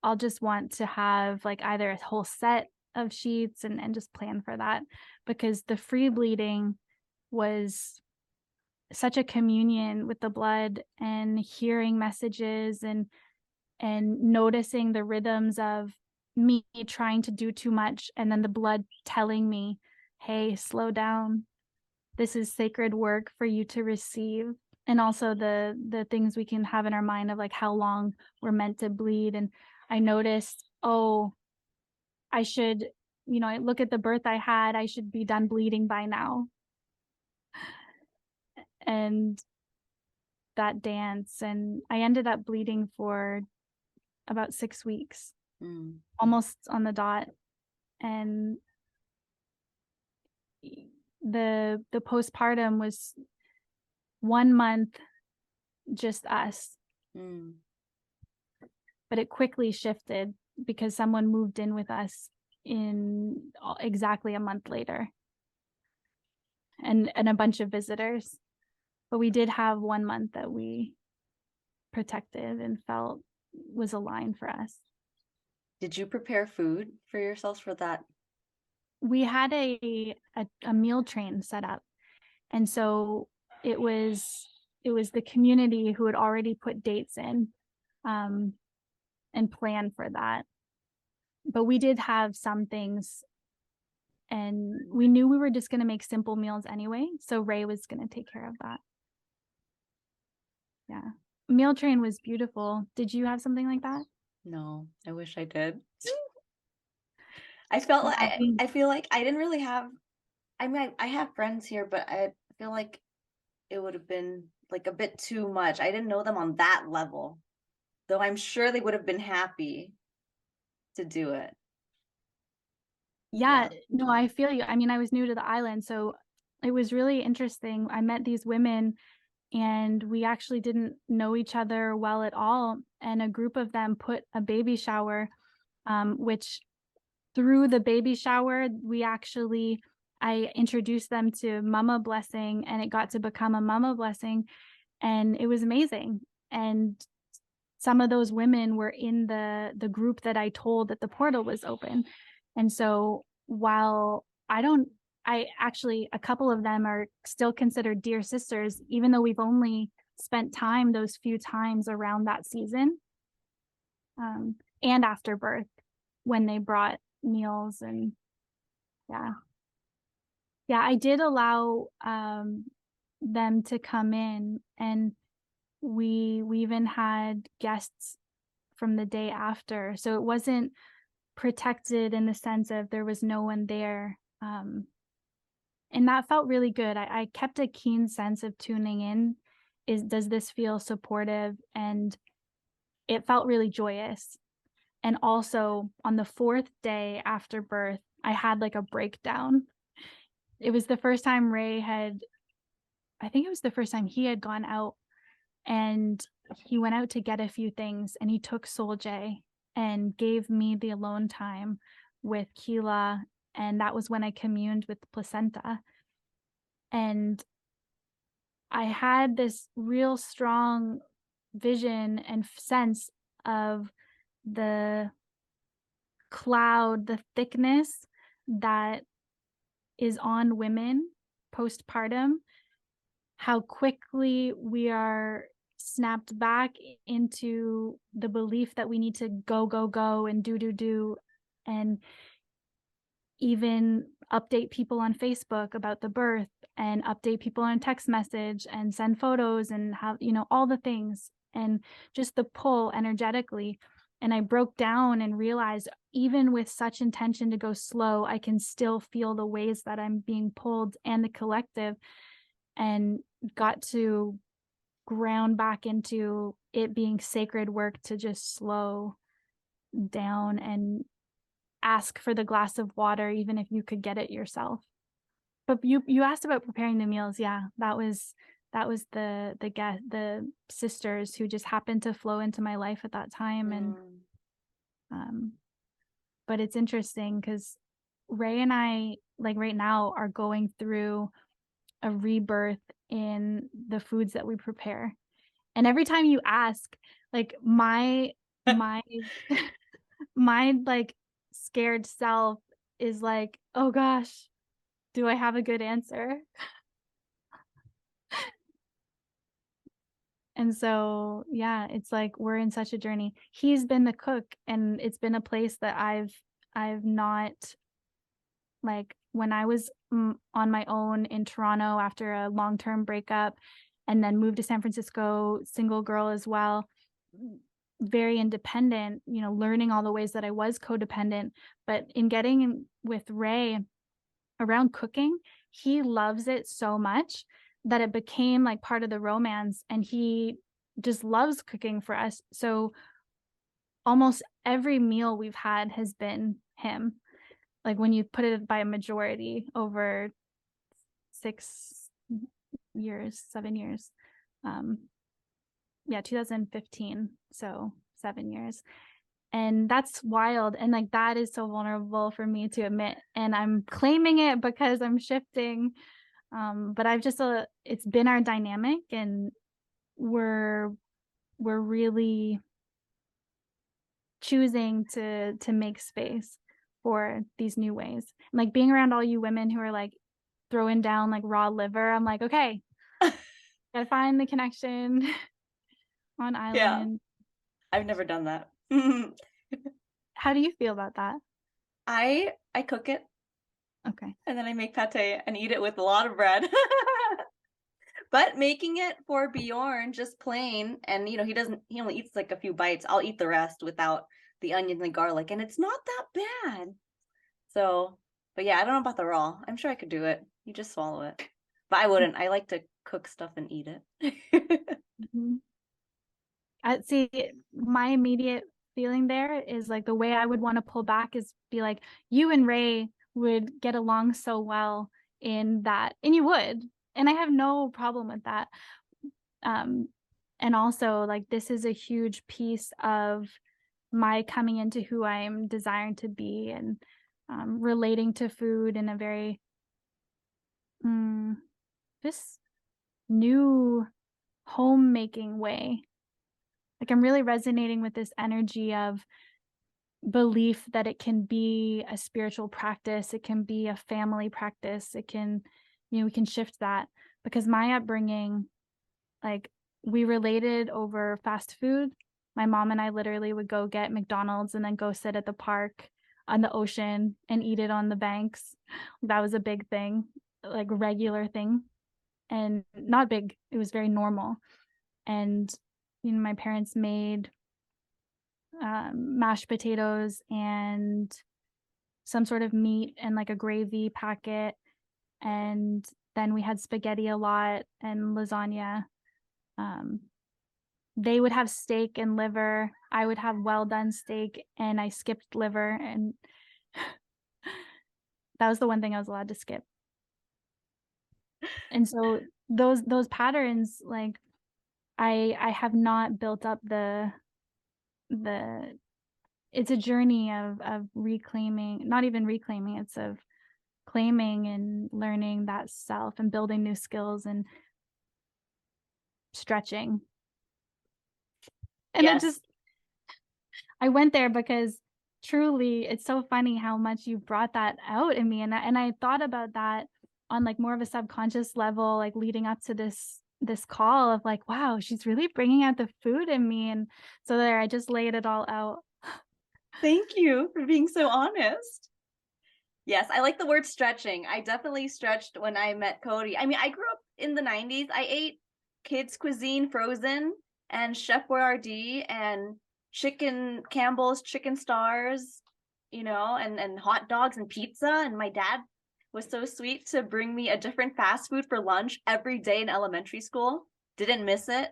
I'll just want to have like either a whole set of sheets and just plan for that, because the free bleeding was such a communion with the blood and hearing messages and noticing the rhythms of me trying to do too much and then the blood telling me, hey, slow down, this is sacred work for you to receive. And also the things we can have in our mind of like how long we're meant to bleed. And I noticed, oh, I should, I look at the birth I had, I should be done bleeding by now. And that dance, and I ended up bleeding for about 6 weeks, almost on the dot. And the postpartum was 1 month just us. But it quickly shifted because someone moved in with us in exactly a month later, and a bunch of visitors. But we did have 1 month that we protected and felt was aligned for us. Did you prepare food for yourselves for that? We had a meal train set up, and so it was the community who had already put dates in and planned for that. But we did have some things, and we knew we were just going to make simple meals anyway, so Ray was going to take care of that. Yeah, meal train was beautiful. Did you have something like that? No, I wish I did. I felt like I feel like I didn't really have. I mean, I have friends here, but I feel like it would have been like a bit too much. I didn't know them on that level, though I'm sure they would have been happy to do it. Yeah, no, I feel you. I mean, I was new to the island, so it was really interesting. I met these women and we actually didn't know each other well at all. And a group of them put a baby shower, which through the baby shower, I introduced them to Mama Blessing, and it got to become a Mama Blessing. And it was amazing. And some of those women were in the group that I told that the portal was open. And so while I actually, a couple of them are still considered dear sisters, even though we've only spent time those few times around that season, and after birth when they brought meals. And yeah, I did allow them to come in, and we even had guests from the day after, so it wasn't protected in the sense of there was no one there. And that felt really good. I kept a keen sense of tuning in. Does this feel supportive? And it felt really joyous. And also on the 4th day after birth, I had like a breakdown. It was the first time I think it was the first time he had gone out, and he went out to get a few things, and he took Soul J and gave me the alone time with Keela. And that was when I communed with the placenta. And I had this real strong vision and sense of the cloud, the thickness that is on women postpartum, how quickly we are snapped back into the belief that we need to go, go, go and do, and even update people on Facebook about the birth and update people on text message and send photos and have, all the things and just the pull energetically. And I broke down and realized even with such intention to go slow, I can still feel the ways that I'm being pulled and the collective, and got to ground back into it being sacred work to just slow down and ask for the glass of water, even if you could get it yourself. But you asked about preparing the meals. Yeah, that was the sisters who just happened to flow into my life at that time. And Mm. but it's interesting because Ray and I, like right now, are going through a rebirth in the foods that we prepare. And every time you ask, like my my like scared self is like, oh gosh, do I have a good answer? And so, yeah, it's like we're in such a journey. He's been the cook, and it's been a place that I've not, like when I was on my own in Toronto after a long-term breakup and then moved to San Francisco, single girl as well, very independent, learning all the ways that I was codependent. But in getting with Ray around cooking, he loves it so much that it became like part of the romance, and he just loves cooking for us. So almost every meal we've had has been him. Like when you put it by a majority over 6 years, 7 years. Yeah, 2015. So 7 years. And that's wild. And like that is so vulnerable for me to admit. And I'm claiming it because I'm shifting. But I've just it's been our dynamic, and we're really choosing to make space for these new ways. And like being around all you women who are like throwing down like raw liver, I'm like, okay, gotta find the connection on Yeah, island. I've never done that. How do you feel about that? I cook it Okay. and then I make pate and eat it with a lot of bread. But making it for Bjorn just plain, and he only eats like a few bites. I'll eat the rest without the onion and garlic, and it's not that bad. So, but yeah, I don't know about the raw. I'm sure I could do it. You just swallow it. But I wouldn't. I like to cook stuff and eat it. Mhm. I see. My immediate feeling there is like the way I would want to pull back is be like, you and Ray would get along so well in that, and you would, and I have no problem with that. Um, and also like this is a huge piece of my coming into who I'm desiring to be, and relating to food in a very just new homemaking way. Like I'm really resonating with this energy of belief that it can be a spiritual practice, it can be a family practice, it can, we can shift that, because my upbringing, like we related over fast food. My mom and I literally would go get McDonald's and then go sit at the park on the ocean and eat it on the banks. That was a big thing, like regular thing, and not big, it was very normal. And my parents made mashed potatoes and some sort of meat and like a gravy packet. And then we had spaghetti a lot and lasagna. Um, they would have steak and liver. I would have well done steak, and I skipped liver. And that was the one thing I was allowed to skip. And so those patterns, like I have not built up the it's a journey of reclaiming, not even reclaiming, it's of claiming and learning that self and building new skills and stretching. And it Yes. just, I went there because Truly, it's so funny how much you brought that out in me, and I thought about that on, like, more of a subconscious level, like, leading up to this call of, like, "Wow, she's really bringing out the food in me," and so there, I just laid it all out. Thank you for being so honest. Yes, I like the word stretching. I definitely stretched when I met Cody. I mean, I grew up in the 90s. I ate kids' cuisine frozen and Chef Boyardee and chicken Campbell's chicken stars, and hot dogs and pizza. And my dad was so sweet to bring me a different fast food for lunch every day in elementary school. Didn't miss it.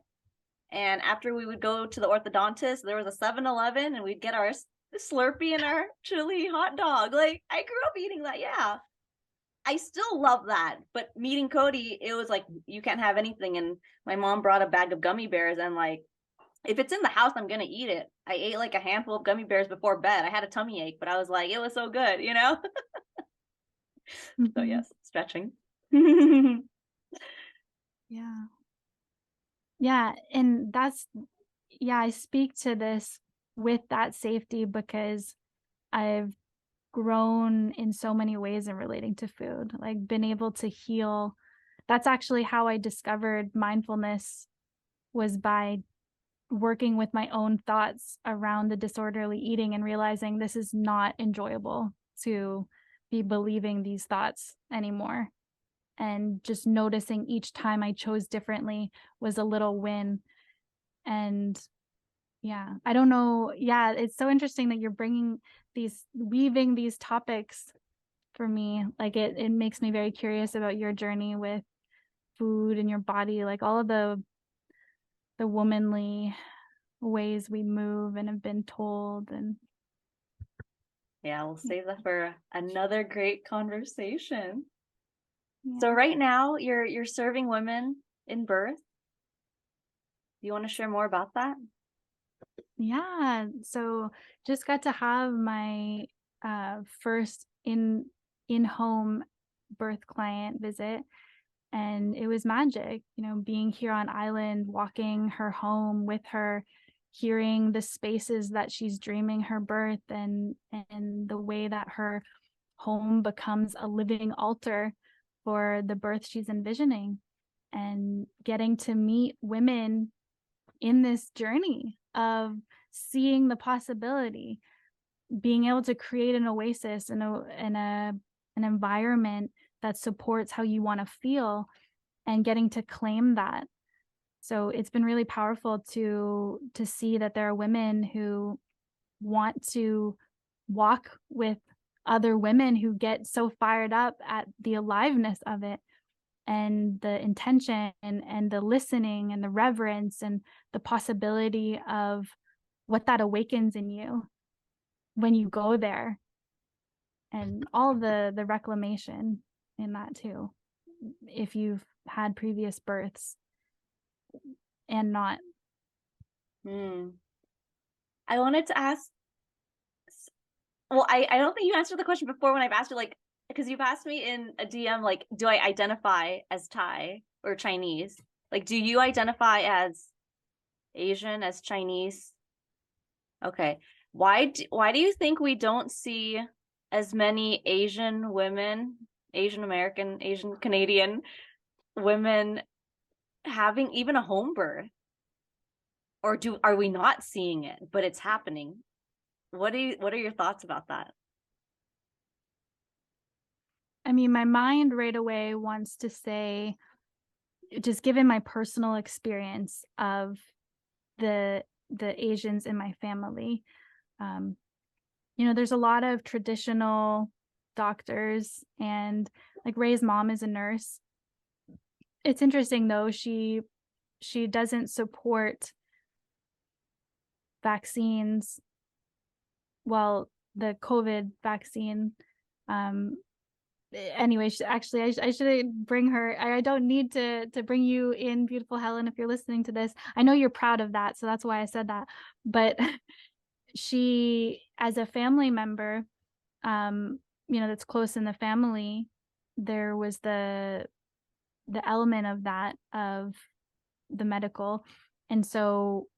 And after we would go to the orthodontist, there was a 7-Eleven and we'd get our Slurpee and our chili hot dog. Like, I grew up eating that. Yeah. I still love that. But meeting Cody, it was like, you can't have anything. And my mom brought a bag of gummy bears. And like, if it's in the house, I'm going to eat it. I ate like a handful of gummy bears before bed. I had a tummy ache, but I was like, it was so good, you know? So, Mhm. yes, stretching. Yeah. Yeah, and that's yeah, I speak to this with that safety because I've grown in so many ways in relating to food, like, been able to heal. That's actually how I discovered mindfulness, was by working with my own thoughts around the disorderly eating and realizing this is not enjoyable to be believing these thoughts anymore. And just noticing each time I chose differently was a little win. And yeah, I don't know. Yeah, it's so interesting that you're weaving these topics for me. Like it makes me very curious about your journey with food and your body, like all of the womanly ways we move and have been told. And Yeah, we'll save that for another great conversation. So yeah. right now you're serving women in birth. Do you want to share more about that? Yeah. So just got to have my first in-home birth client visit, and it was magic, being here on island, walking her home with her, hearing the spaces that she's dreaming her birth, and the way that her home becomes a living altar for the birth she's envisioning, and getting to meet women in this journey of seeing the possibility, being able to create an oasis and an environment that supports how you want to feel, and getting to claim that. So it's been really powerful to see that there are women who want to walk with other women who get so fired up at the aliveness of it, and the intention and the listening and the reverence and the possibility of what that awakens in you when you go there, and all the reclamation in that too, if you've had previous births and not. Hmm. I wanted to ask, well, I don't think you answered the question before when I've asked you, like, because you've asked me in a DM, like, do I identify as Thai or Chinese? Like, do you identify as Asian, as Chinese? Okay. Why do you think we don't see as many Asian women, Asian American, Asian Canadian women having even a home birth? Or are we not seeing it, but it's happening? What are your thoughts about that? I mean, my mind right away wants to say, just given my personal experience of the Asians in my family, um, there's a lot of traditional doctors, and like Ray's mom is a nurse. It's interesting though, she doesn't support vaccines. Well, the COVID vaccine. Um, anyway, actually, I should bring her. I don't need to bring you in, beautiful Helen, if you're listening to this. I know you're proud of that, so that's why I said that. But she, as a family member, that's close in the family, there was the element of that, of the medical, and so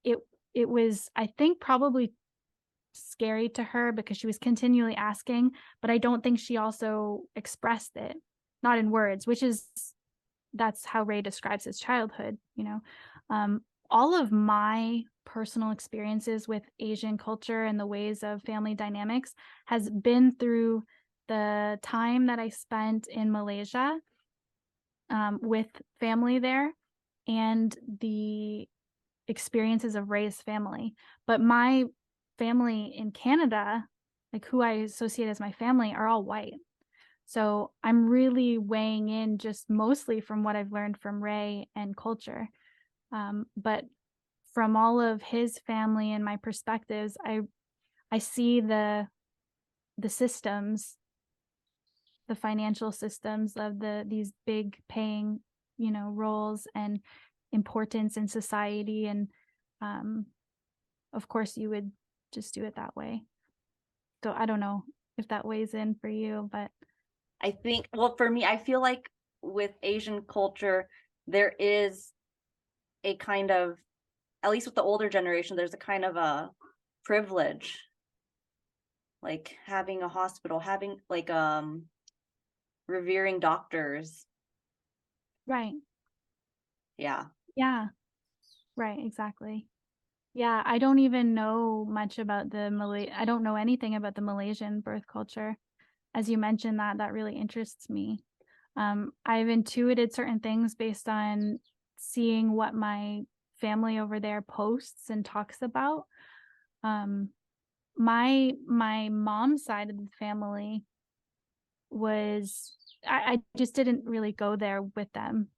it it was, I think, probably scary to her because she was continually asking, but I don't think she also expressed it, not in words, which is that's how Ray describes his childhood, you know. All of my personal experiences with Asian culture and the ways of family dynamics has been through the time that I spent in Malaysia with family there and the experiences of Ray's family. But my family in Canada, like who I associate as my family, are all white. So I'm really weighing in just mostly from what I've learned from Ray and culture. But from all of his family and my perspectives, I see the systems, the financial systems of these big paying, you know, roles and importance in society. And um, of course, you would just do it that way. So I don't know if that weighs in for you, but I think, well, for me, I feel like with Asian culture, there is a kind of, at least with the older generation, there's a kind of a privilege, like having a hospital, having like revering doctors. right. Yeah. Yeah, right, exactly. Yeah, I don't even know much about the I don't know anything about the Malaysian birth culture. As you mentioned that, that really interests me. I've intuited certain things based on seeing what my family over there posts and talks about. Um, my mom's side of the family was I just didn't really go there with them.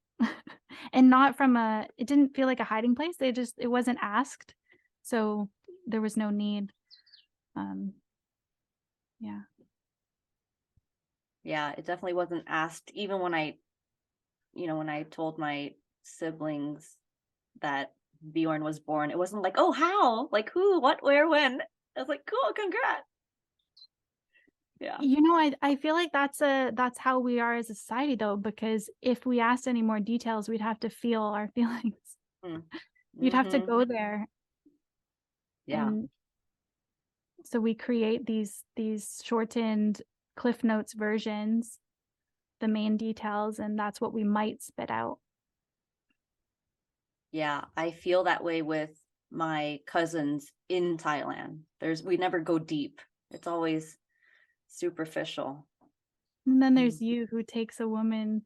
And not from a it didn't feel like a hiding place. It wasn't asked. So there was no need. Um, yeah. Yeah, it definitely wasn't asked. Even when when I told my siblings that Bjorn was born, it wasn't like, oh, how? Like who, what, where, when? I was like, cool, congrats. Yeah. You know, I feel like that's how we are as a society though, because if we asked any more details, we'd have to feel our feelings. Mm. You'd have to Mm-hmm. go there. Yeah. And so we create these shortened Cliff Notes versions, the main details, and that's what we might spit out. Yeah. I feel that way with my cousins in Thailand. We never go deep. It's always superficial. And then Mm. there's you who takes a woman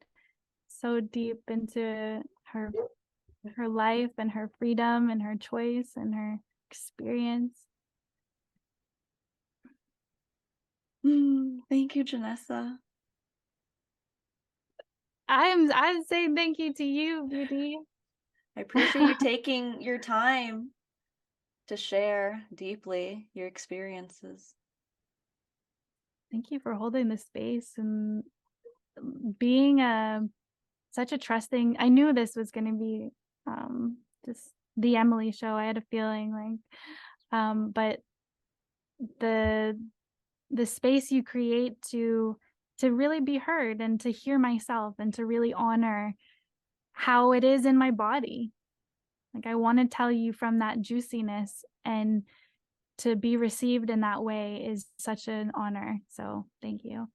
so deep into her life and her freedom and her choice and her experience. Thank you, Janessa. I'm saying thank you to you, Beauty. I appreciate you taking your time to share deeply your experiences. Thank you for holding the space and being such a trusting. I knew this was going to be just the Emily show. I had a feeling like but the the space you create to really be heard and to hear myself and to really honor how it is in my body. Like I want to tell you from that juiciness, and to be received in that way is such an honor. So thank you.